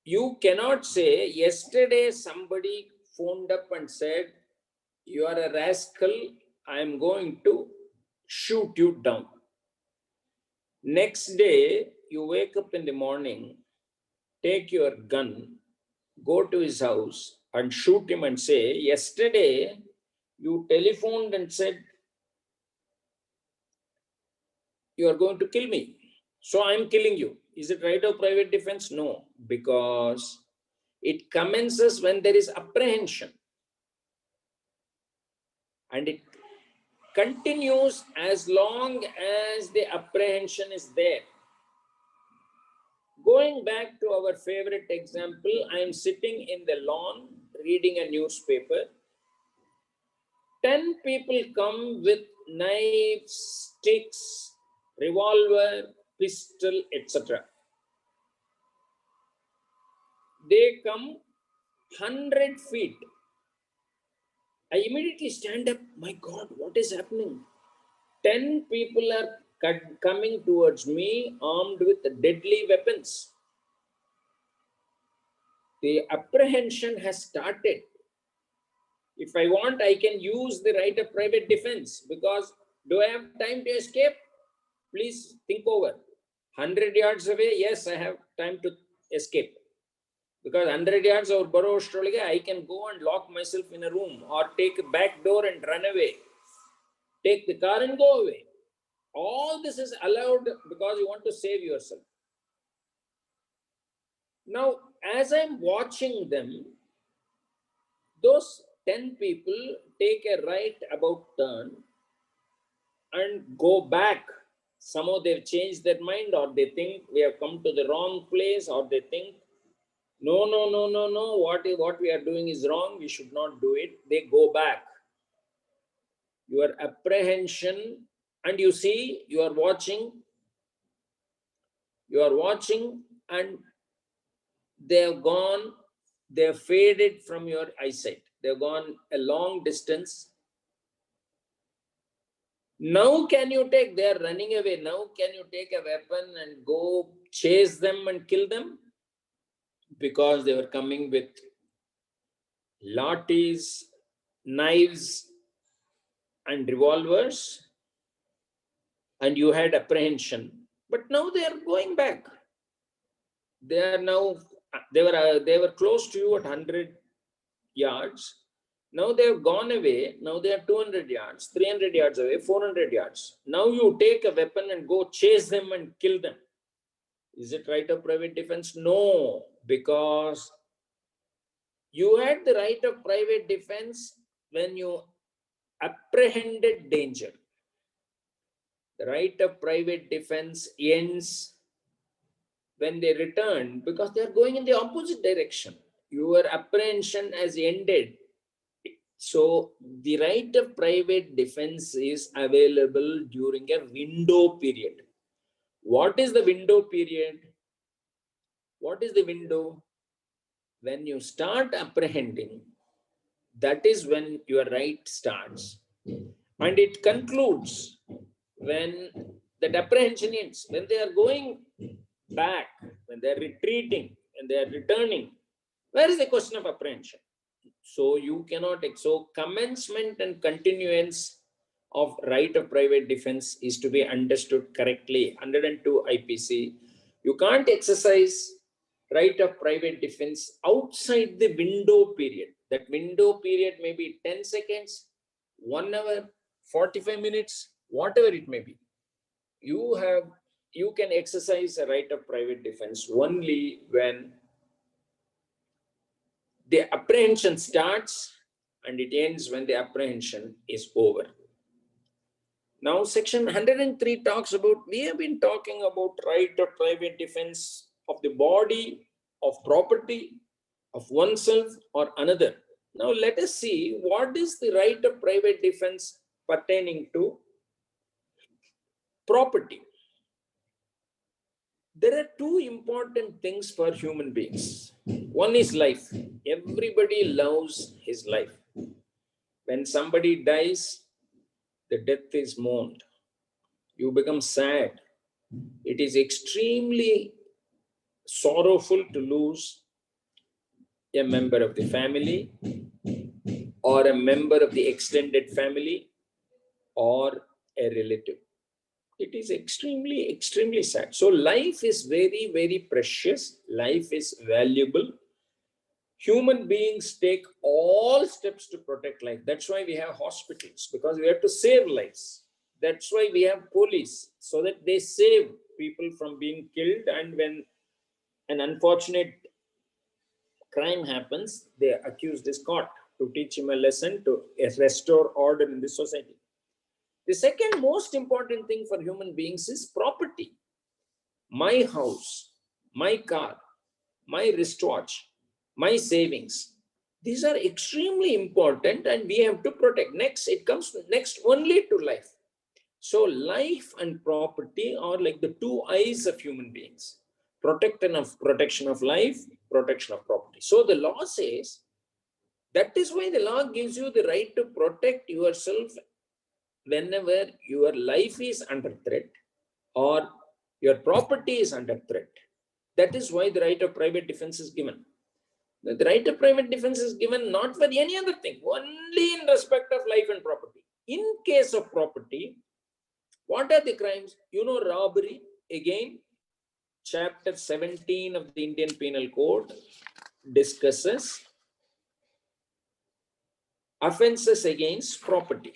You cannot say, yesterday somebody phoned up and said, you are a rascal, I am going to shoot you down. Next day, you wake up in the morning, take your gun, go to his house and shoot him and say, yesterday you telephoned and said, you are going to kill me, so I am killing you. Is it right of private defense? No, because it commences when there is apprehension. And it continues as long as the apprehension is there. Going back to our favorite example, I am sitting in the lawn reading a newspaper. 10 people come with knives, sticks, revolver, pistol, etc. They come 100 feet. I immediately stand up. My God, what is happening? 10 people are coming towards me armed with deadly weapons. The apprehension has started. If I want, I can use the right of private defense, because do I have time to escape? Please think over. 100 yards away, yes, I have time to escape. Because 100 yards or borough, I can go and lock myself in a room or take a back door and run away. Take the car and go away. All this is allowed because you want to save yourself. Now, as I'm watching them, those 10 people take a right about turn and go back. Somehow they've changed their mind, or they think we have come to the wrong place, or they think, no, what we are doing is wrong, we should not do it. They go back. Your apprehension, and you see, you are watching, and they have gone, they have faded from your eyesight. They have gone a long distance. Now can you take, they are running away. Now can you take a weapon and go chase them and kill them? Because they were coming with lathis, knives, and revolvers, and you had apprehension. But now they are going back. They were close to you at 100 yards. Now they have gone away. Now they are 200 yards, 300 yards away, 400 yards. Now you take a weapon and go chase them and kill them. Is it right of private defense? No, because you had the right of private defense when you apprehended danger. The right of private defense ends when they return because they are going in the opposite direction. Your apprehension has ended. So the right of private defense is available during a window period. What is the window period? What is the window? When you start apprehending, that is when your right starts. And it concludes when that apprehension ends. When they are going back, when they are retreating, when they are returning, where is the question of apprehension? So you cannot, so commencement and continuance of right of private defense is to be understood correctly. 102 IPC. You can't exercise right of private defense outside the window period. That window period may be 10 seconds, 1 hour, 45 minutes, whatever it may be. You can exercise a right of private defense only when the apprehension starts and it ends when the apprehension is over. Now, section 103 talks about, we have been talking about right of private defense of the body, of property, of oneself or another. Now, let us see what is the right of private defense pertaining to property. There are two important things for human beings. One is life. Everybody loves his life. When somebody dies, the death is mourned. You become sad. It is extremely sorrowful to lose a member of the family or a member of the extended family or a relative. It is extremely, extremely sad. So life is very, very precious. Life is valuable. Human beings take all steps to protect life. That's why we have hospitals, because we have to save lives. That's why we have police, so that they save people from being killed. And when an unfortunate crime happens, the accused is caught to teach him a lesson, to restore order in the society. The second most important thing for human beings is property. My house, my car, my wristwatch, my savings. These are extremely important and we have to protect. Next, it comes next only to life. So life and property are like the two eyes of human beings. Protection of life, protection of property. So the law says, that is why the law gives you the right to protect yourself whenever your life is under threat or your property is under threat. That is why the right of private defense is given. The right of private defense is given not for any other thing, only in respect of life and property. In case of property, what are the crimes? Robbery. Again, chapter 17 of the Indian Penal Code discusses offenses against property.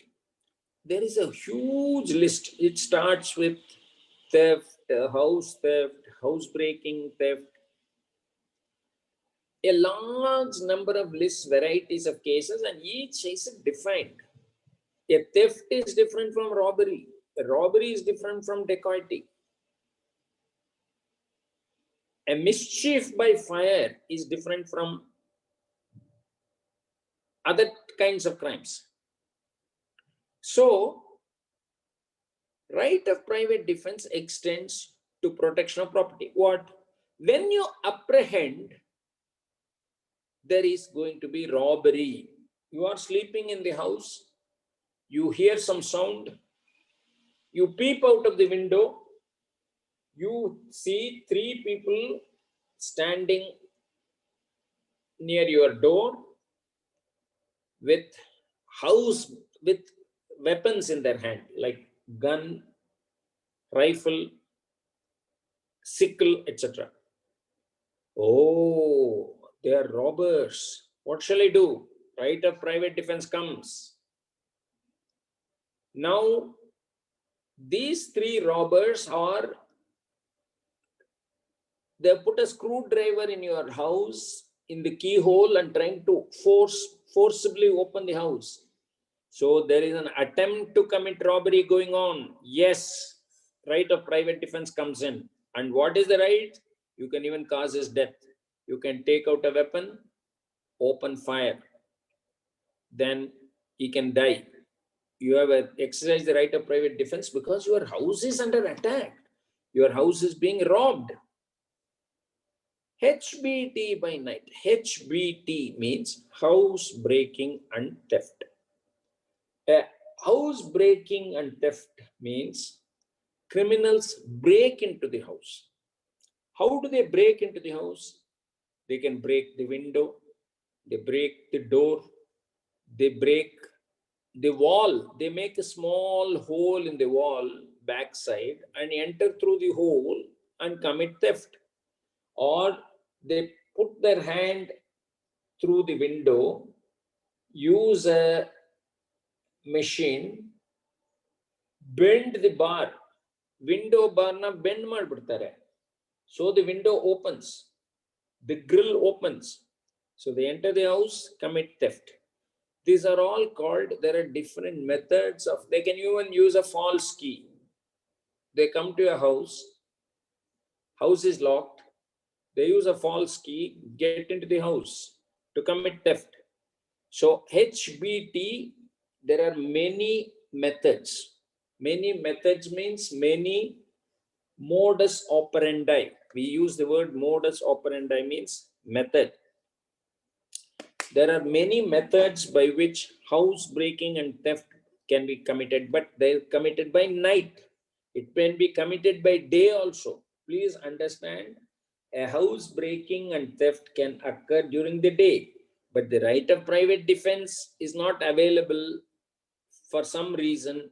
There is a huge list. It starts with theft, housebreaking, theft. A large number of lists, varieties of cases, and each is defined. A theft is different from robbery. A robbery is different from dacoity. A mischief by fire is different from other kinds of crimes. So, right of private defense extends to protection of property. What? When you apprehend, there is going to be robbery. You are sleeping in the house, you hear some sound, you peep out of the window, you see 3 people standing near your door with weapons in their hand, like gun, rifle, sickle, etc. Oh, they are robbers. What shall I do? Right of private defense comes. Now, these three robbers they put a screwdriver in your house in the keyhole and trying to forcibly open the house. So there is an attempt to commit robbery going on. Yes, right of private defense comes in. And what is the right? You can even cause his death. You can take out a weapon, open fire. Then he can die. You have exercised the right of private defense because your house is under attack. Your house is being robbed. HBT by night. HBT means house breaking and theft. House breaking and theft means criminals break into the house. How do they break into the house? They can break the window, they break the door, they break the wall. They make a small hole in the wall backside and enter through the hole and commit theft. Or they put their hand through the window, use a machine, bend the bar. Window bar na bend madbiಡ್ತಾರೆ. So the window opens, the grill opens. So they enter the house, commit theft. These are all called, there are different methods of, they can even use a false key. They come to a house is locked, they use a false key, get into the house to commit theft. So HBT, there are many methods. Many methods means many modus operandi. We use the word modus operandi means method. There are many methods by which house breaking and theft can be committed, but they're committed by night. It can be committed by day also. Please understand, a house breaking and theft can occur during the day, but the right of private defense is not available for some reason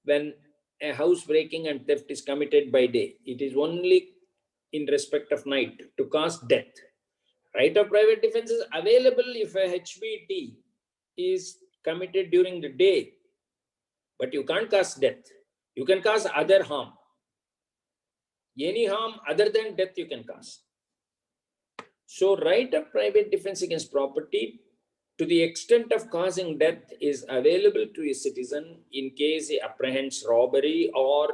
when a house breaking and theft is committed by day. It is only in respect of night to cause death. Right of private defense is available if a HBT is committed during the day, but you can't cause death. You can cause other harm. Any harm other than death you can cause. So right of private defense against property to the extent of causing death is available to a citizen in case he apprehends robbery or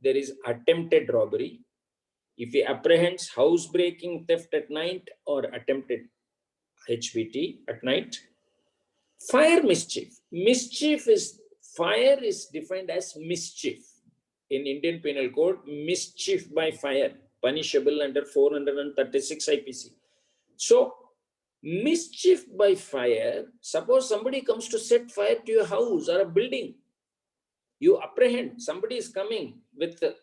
there is attempted robbery. If he apprehends house breaking, theft at night, or attempted HBT at night. Fire mischief. Fire is defined as mischief. In Indian Penal Code, mischief by fire, punishable under 436 IPC. So, mischief by fire, suppose somebody comes to set fire to your house or a building. You apprehend, somebody is coming with a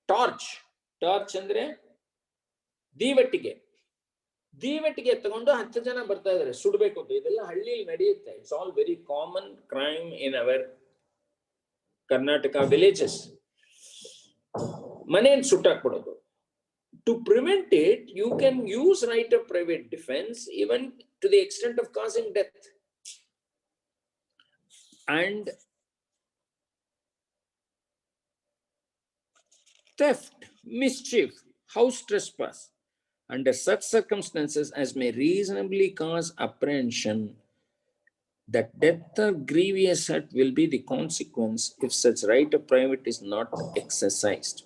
torch. Torch andre ದೀವಟ್ಟಿಗೆ ತಗೊಂಡು 10 ಜನ ಬರ್ತಾ ಇದಾರೆ ಸುಡಬೇಕು ಅಂತ. ಇದೆಲ್ಲ ಹಳ್ಳಿಯಲ್ಲಿ ನಡೆಯುತ್ತೆ. It's all very common crime in our Karnataka villages. ಮನೆಯನ್ನು ಸುಟ್ಟಾಕ್ಬಿಡೋದು. To prevent it, you can use right of private defense even to the extent of causing death. And theft, mischief, house trespass, under such circumstances as may reasonably cause apprehension that death or grievous hurt will be the consequence if such right of private is not exercised.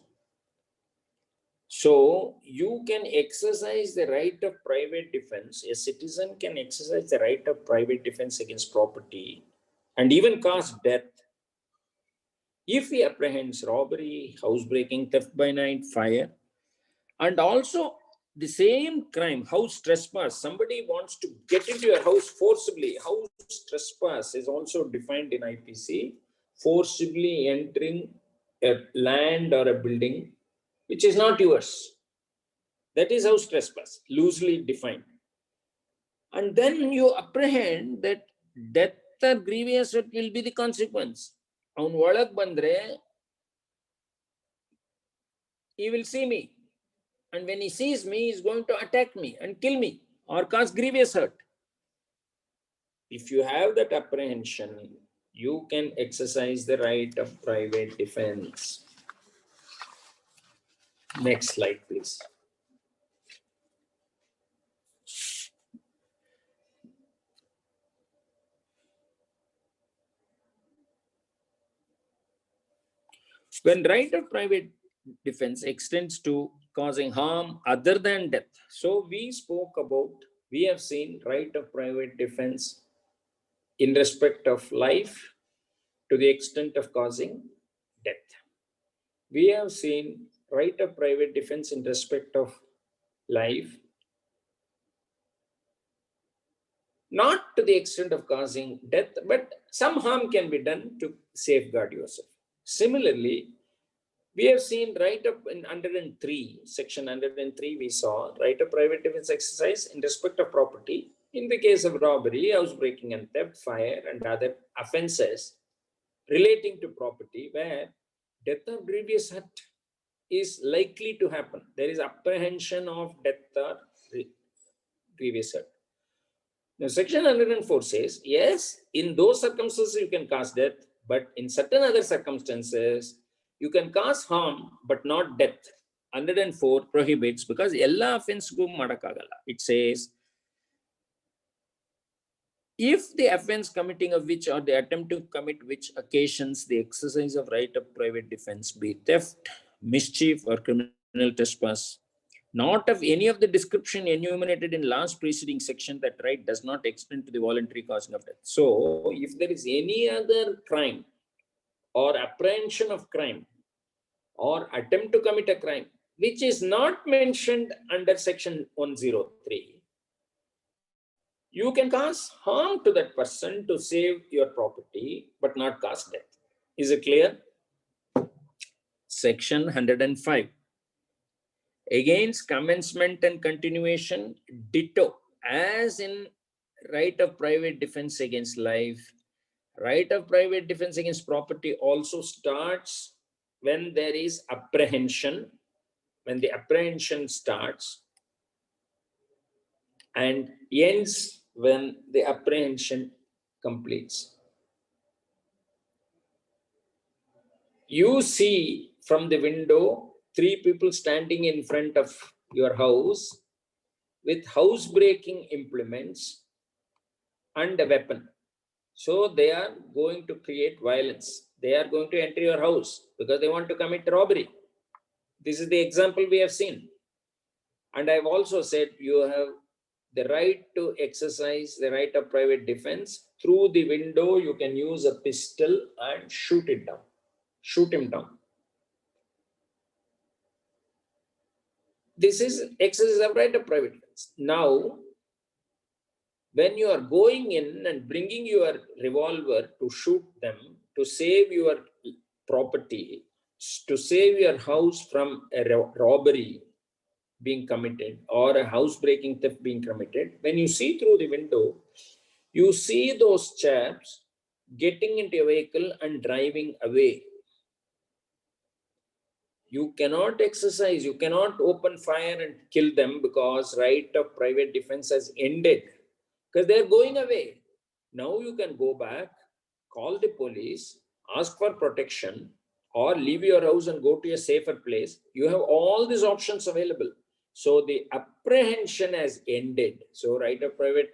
So you can exercise the right of private defense. A citizen can exercise the right of private defense against property and even cause death if he apprehends robbery, housebreaking, theft by night, fire, and also the same crime, house trespass. Somebody wants to get into your house forcibly. House trespass is also defined in IPC. Forcibly entering a land or a building which is not yours. That is house trespass, loosely defined. And then you apprehend that death or grievous hurt will be the consequence. Avun olag bandre, he will see me. And when he sees me, he is going to attack me and kill me or cause grievous hurt. if you have that apprehension, you can exercise the right of private defense. Next slide, please. When right of private defense extends to causing harm other than death. So we spoke about, we have seen right of private defense in respect of life to the extent of causing death. We have seen right of private defense in respect of life, not to the extent of causing death, but some harm can be done to safeguard yourself. Similarly, we have seen right up in 103, section 103, we saw right of private defense exercise in respect of property in the case of robbery, housebreaking and theft, fire and other offenses relating to property where death or grievous hurt is likely to happen. There is apprehension of death or grievous hurt. Now, section 104 says, yes, in those circumstances you can cause death, but in certain other circumstances, you can cause harm, but not death. 104 prohibits because ella offense go madakagala. It says, if the offense committing of which or the attempt to commit which occasions the exercise of right of private defense be theft, mischief, or criminal trespass, not of any of the description enumerated in last preceding section, that right does not extend to the voluntary causing of death. So, if there is any other crime or apprehension of crime or attempt to commit a crime, which is not mentioned under section 103, you can cause harm to that person to save your property, but not cause death. Is it clear? Section 105. Against commencement and continuation, ditto. As in right of private defense against life, right of private defense against property also starts when there is apprehension, when the apprehension starts, and ends when the apprehension completes. You see from the window 3 people standing in front of your house with house-breaking implements and a weapon. So they are going to create violence. They are going to enter your house because they want to commit robbery. This is the example we have seen. And I've also said you have the right to exercise the right of private defense. Through the window, you can use a pistol and shoot it down. Shoot him down. This is exercise of right of private defense. Now, when you are going in and bringing your revolver to shoot them, to save your property, to save your house from a robbery being committed or a house-breaking theft being committed, when you see through the window, you see those chaps getting into a vehicle and driving away. You cannot exercise, you cannot open fire and kill them because right of private defense has ended because they're going away. Now you can go back, call the police, ask for protection, or leave your house and go to a safer place. You have all these options available. So the apprehension has ended. So right of private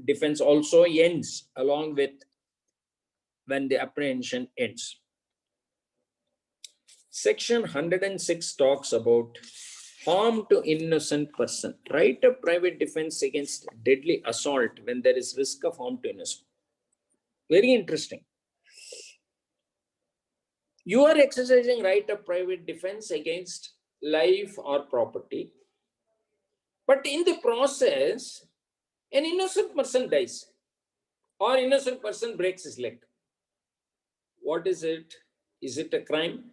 defense also ends along with when the apprehension ends. Section 106 talks about harm to innocent person. Right of private defense against deadly assault when there is risk of harm to innocent. Very interesting. You are exercising right of private defense against life or property. But in the process, an innocent person dies or innocent person breaks his leg. What is it? Is it a crime?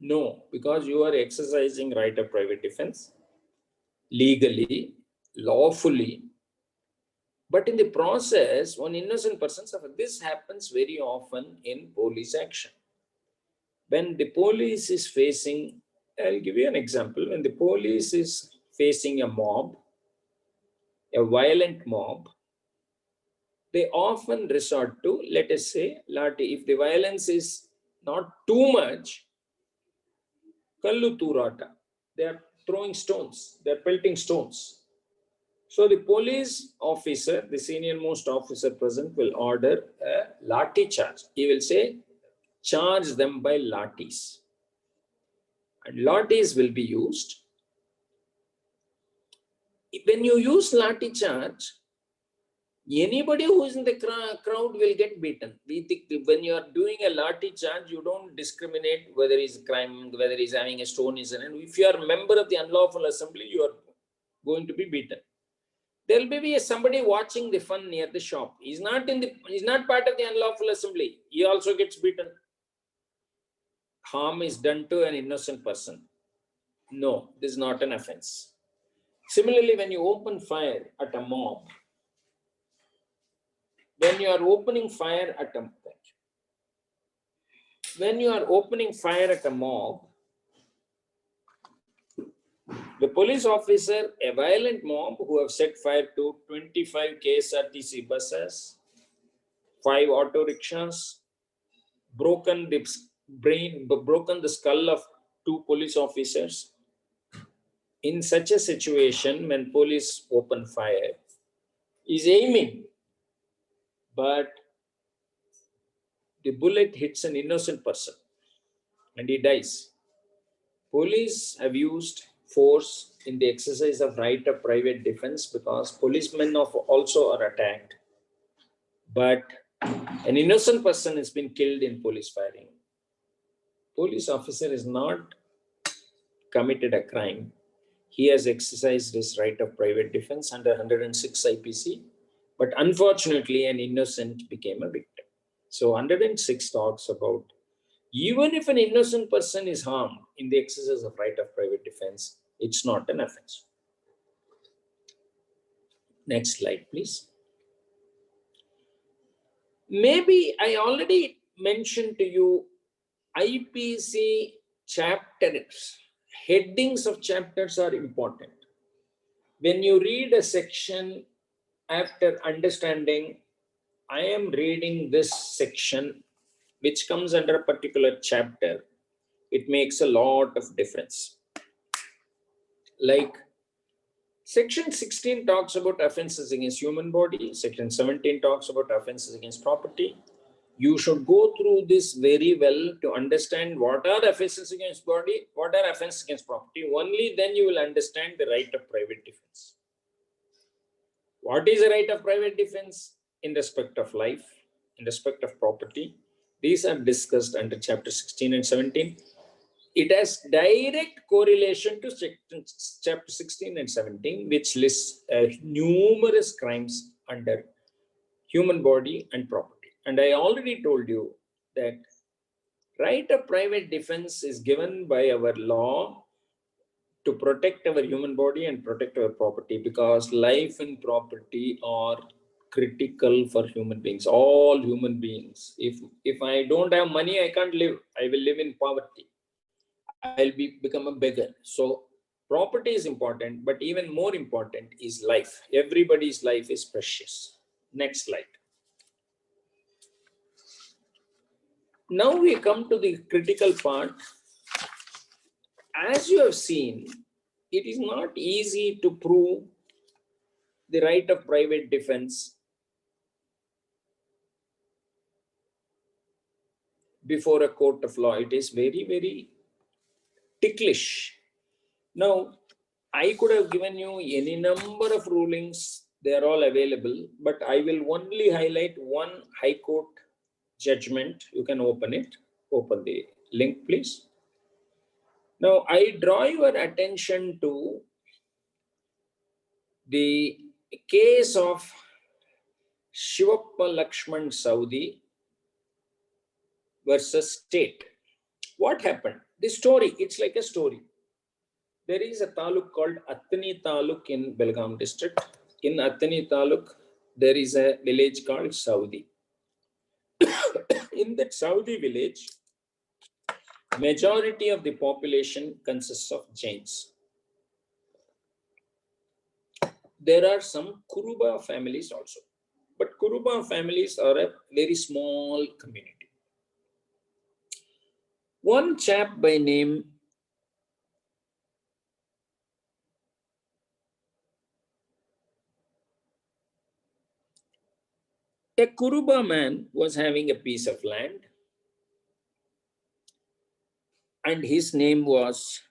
No, because you are exercising right of private defense legally, lawfully. But in the process, one innocent person suffers. This happens very often in police action. When the police is facing, I'll give you an example. When the police is facing a mob, a violent mob, they often resort to, let us say, Lati. If the violence is not too much, Kallu Turata. They are throwing stones, they are pelting stones. So the police officer, the senior most officer present, will order a Lati charge. He will say, charge them by latis. And latis will be used. When you use lati charge, anybody who is in the crowd will get beaten. We think when you are doing a lati charge, you don't discriminate whether he's crime, whether he's having a stone in hand. If you are a member of the unlawful assembly, you are going to be beaten. There will be somebody watching the fun near the shop. He's not part of the unlawful assembly. He also gets beaten. Harm is done to an innocent person. No, this is not an offense. Similarly, when you open fire at a mob, when you are opening fire at a mob, the police officer, a violent mob who have set fire to 25 KSRTC buses, 5 auto rickshaws, broken the skull of 2 police officers. In such a situation, when police open fire, is aiming, but the bullet hits an innocent person and he dies. Police have used force in the exercise of right of private defense because policemen also are attacked. But an innocent person has been killed in police firing. Police officer has not committed a crime. He has exercised his right of private defense under 106 IPC, but unfortunately an innocent became a victim. So 106 talks about even if an innocent person is harmed in the exercise of right of private defense, it's not an offense. Next slide, please. Maybe I already mentioned to you IPC chapters. Headings of chapters are important. When you read a section, after understanding, I am reading this section which comes under a particular chapter, it makes a lot of difference. Like section 16 talks about offenses against human body, section 17 talks about offenses against property. You should go through this very well to understand what are offenses against body, what are offenses against property. Only then you will understand the right of private defense. What is the right of private defense? In respect of life, in respect of property. These are discussed under chapter 16 and 17. It has direct correlation to chapter 16 and 17, which lists numerous crimes under human body and property. And I already told you that right of private defense is given by our law to protect our human body and protect our property, because life and property are critical for human beings, all human beings. If I don't have money, I can't live. I will live in poverty. I'll become a beggar. So property is important, but even more important is life. Everybody's life is precious. Next slide. Now we come to the critical part. As you have seen, it is not easy to prove the right of private defense before a court of law. It is very, very ticklish. Now, I could have given you any number of rulings. They are all available, but I will only highlight one High Court judgment. You can open it. Open the link, please. Now, I draw your attention to the case of Shivappa Lakshman Saudi versus state. What happened? The story, it's like a story. There is a taluk called Athani Taluk in Belgaum district. In Athani Taluk, there is a village called Saudi. In that Saudi village, majority of the population consists of Jains. There are some Kuruba families also. But Kuruba families are a very small community. One chap by name a Kuruba man was having a piece of land, and his name was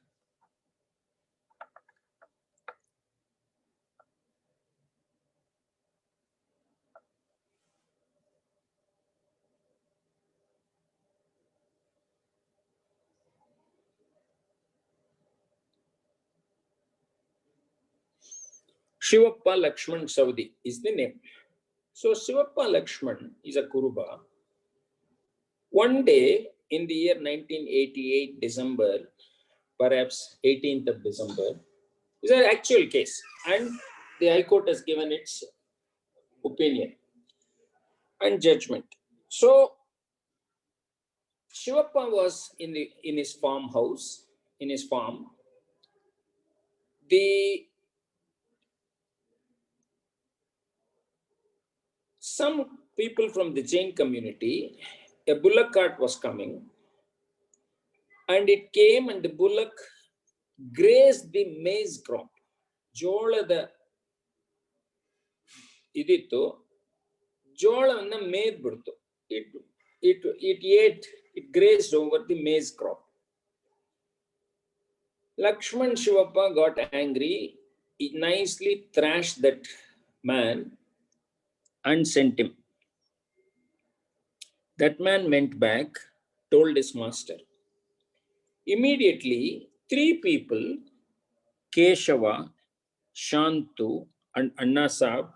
Shivappa Lakshman Saudi is the name. So Shivappa Lakshman is a Kuruba. One day in the year 1988, December, perhaps 18th of December, is an actual case, and the High Court has given its opinion and judgment. So Shivappa was in his farmhouse, in his farm. Some people from the Jain community, a bullock cart was coming, and it came, and the bullock grazed the maize crop. ಜೋಳದ ಇದಿತ್ತು, ಜೋಳವನ್ನ ಮೇದ್ಬಿಡ್ತು. It grazed over the maize crop. Lakshman Shivappa got angry. He nicely thrashed that man and sent him. That man went back, told his master. Immediately, 3 people, Keshava, Shantu, and Anna Saab,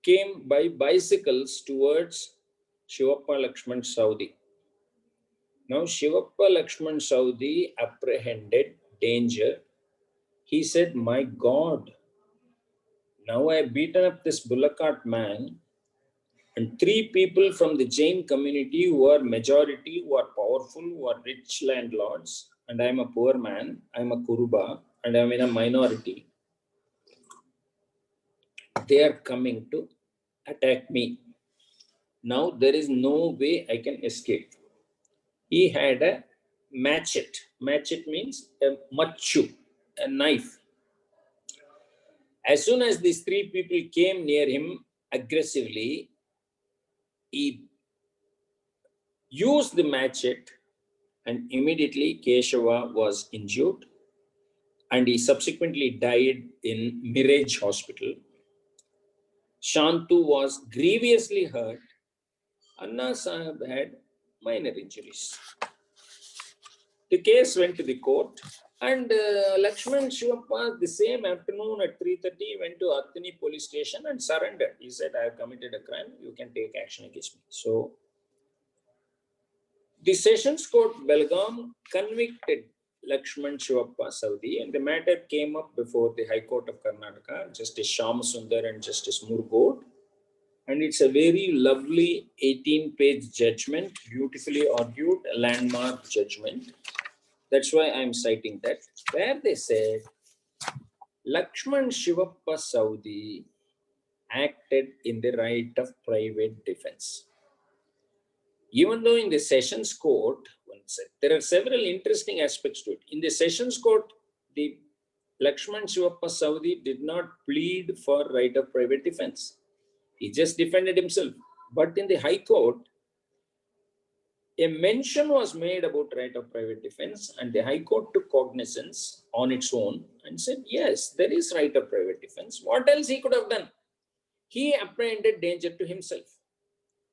came by bicycles towards Shivappa Lakshman Saudi. Now, Shivappa Lakshman Saudi apprehended danger. He said, "My God, now I have beaten up this bullock cart man, and 3 people from the Jain community who are majority, who are powerful, who are rich landlords, and I am a poor man, I am a Kuruba, and I am in a minority. They are coming to attack me. Now there is no way I can escape." He had a machete. Machete means a machu, a knife. As soon as these 3 people came near him aggressively, he used the machete, and immediately Keshava was injured, and he subsequently died in Mirage Hospital. Shantu was grievously hurt. Anna Sahib had minor injuries. The case went to the court, and Lakshman Shivappa, the same afternoon at 3:30, went to Athani police station and surrendered. He said, "I have committed a crime. You can take action against me." So, the Sessions Court Belgaum convicted Lakshman Shivappa Saudi, and the matter came up before the High Court of Karnataka, Justice Shyam Sundar and Justice Murgod. And it's a very lovely 18-page judgment, beautifully argued, a landmark judgment. That's why I'm citing that, where they said Lakshman Shivappa Saudi acted in the right of private defense. Even though in the Sessions Court, there are several interesting aspects to it. In the Sessions Court, the Lakshman Shivappa Saudi did not plead for right of private defense. He just defended himself. But in the High Court, a mention was made about right of private defense, and the High Court took cognizance on its own and said, yes, there is right of private defense. What else he could have done? He apprehended danger to himself.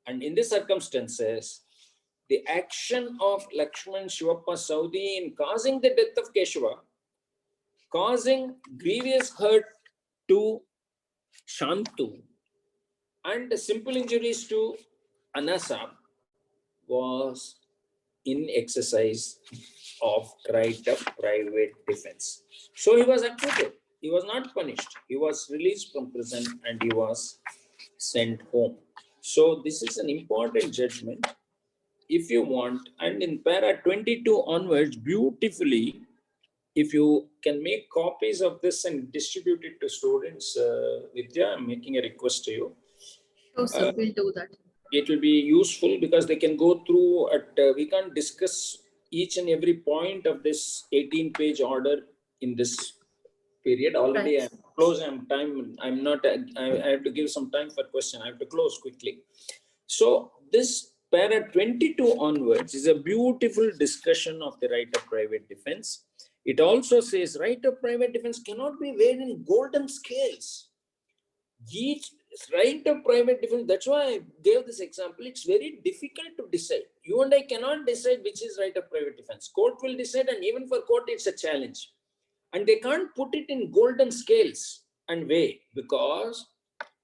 And in these circumstances, the action of Lakshman Shivappa Saudi in causing the death of Keshava, causing grievous hurt to Shantu, and simple injuries to Anasab, was in exercise of right of private defense. So he was acquitted. He was not punished. He was released from prison and he was sent home. So this is an important judgment. If you want, and in para 22 onwards, beautifully, if you can make copies of this and distribute it to students, Vidya, I'm making a request to you. Sure, sir. We'll do that. It will be useful because they can go through we can't discuss each and every point of this 18-page order in this period. Already Right. I'm close. I'm not, I have to give some time for question. I have to close quickly. So this para 22 onwards is a beautiful discussion of the right of private defense. It also says right of private defense cannot be weighed in golden scales. Each right of private defense, that's why I gave this example. It's very difficult to decide. You and I cannot decide which is right of private defense. Court will decide, and even for court, it's a challenge. And they can't put it in golden scales and weigh, because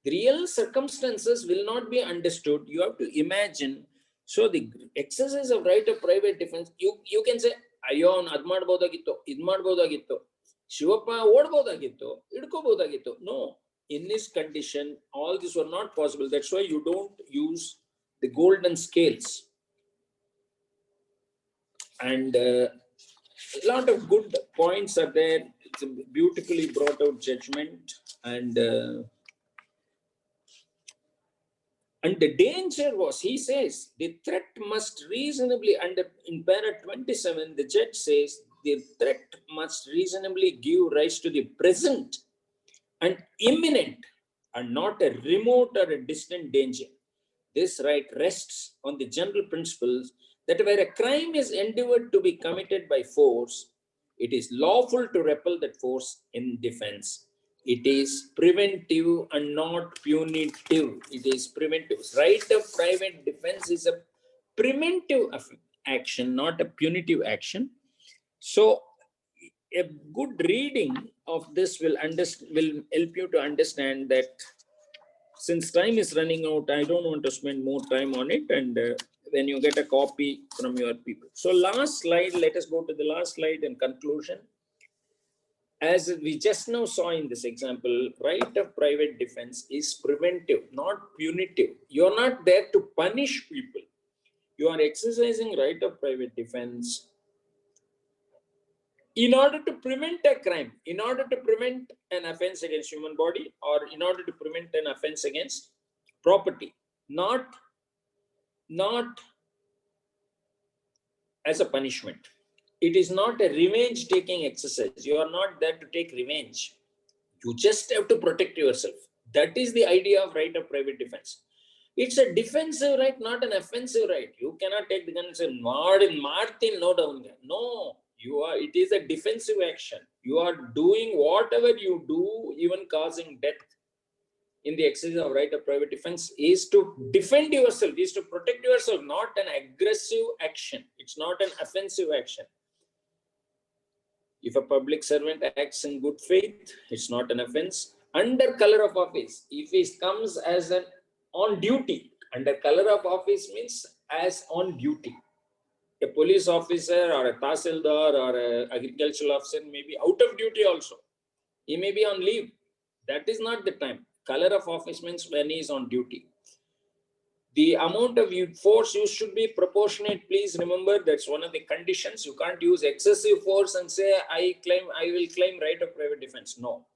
the real circumstances will not be understood. You have to imagine. So the exercise of right of private defense, you can say, ಅಯ್ಯೋ ಅವ್ನು ಅದ್ ಮಾಡ್ಬೋದಾಗಿತ್ತು, ಇದ್ ಮಾಡ್ಬೋದಾಗಿತ್ತು, Shivappa ಓಡ್ಬೋದಾಗಿತ್ತು, ಹಿಡ್ಕೋಬೋದಾಗಿತ್ತು. No, in this condition, all these were not possible. That's why you don't use the golden scales. And a lot of good points are there. It's a beautifully brought out judgment. And the danger was, he says, the threat must reasonably, in para 27, the judge says, the threat must reasonably give rise to the present and imminent and not a remote or a distant danger. This right rests on the general principles that where a crime is endeavored to be committed by force, it is lawful to repel that force in defense. It is preventive and not punitive. It is preventive. Right of private defense is a preventive action, not a punitive action. So a good reading of this will help you to understand that. Since time is running out, I don't want to spend more time on it, and then you get a copy from your people. So last slide, let us go to the last slide in conclusion. As we just now saw in this example, right of private defense is preventive, not punitive. You're not there to punish people. You are exercising right of private defense in order to prevent a crime, in order to prevent an offense against human body, or in order to prevent an offense against property, not as a punishment. It is not a revenge taking exercise. You are not there to take revenge. You just have to protect yourself. That is the idea of right of private defense. It's a defensive right, not an offensive right. You cannot take the gun and say, Martin, no down. No, it is a defensive action. You are doing whatever you do, even causing death in the exercise of right of private defense, is to defend yourself, is to protect yourself, not an aggressive action. It's not an offensive action. If a public servant acts in good faith, it's not an offense. Under color of office, if he comes as an on duty, under color of office means as on duty. A police officer or a tahsildar or an agricultural officer may be out of duty also. He may be on leave. That is not the time. Color of office means when he is on duty. The amount of force used should be proportionate. Please remember, that's one of the conditions. You can't use excessive force and say, I will claim right of private defense. No.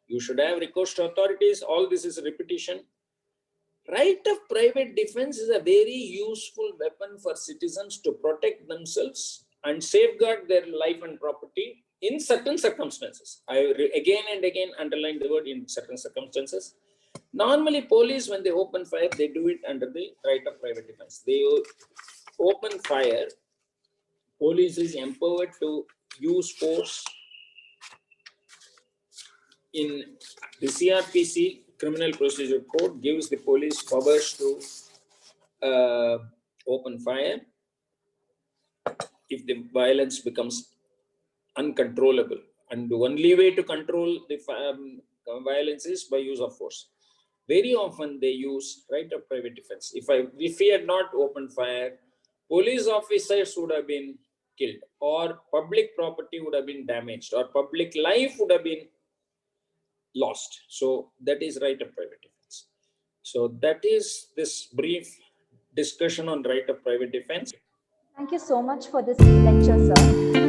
You should have recourse to authorities. All this is repetition. Right of private defense is a very useful weapon for citizens to protect themselves and safeguard their life and property in certain circumstances. I again and again underline the word in certain circumstances. Normally, police, when they open fire, they do it under the right of private defense. They open fire. Police is empowered to use force. In the CRPC, Criminal Procedure Code, gives the police powers to open fire if the violence becomes uncontrollable. And the only way to control the violence is by use of force. Very often they use right of private defense. If he had not opened fire, police officers would have been killed, or public property would have been damaged, or public life would have been lost. So that is right of private defense. So that is this brief discussion on right of private defense. Thank you so much for this lecture, sir.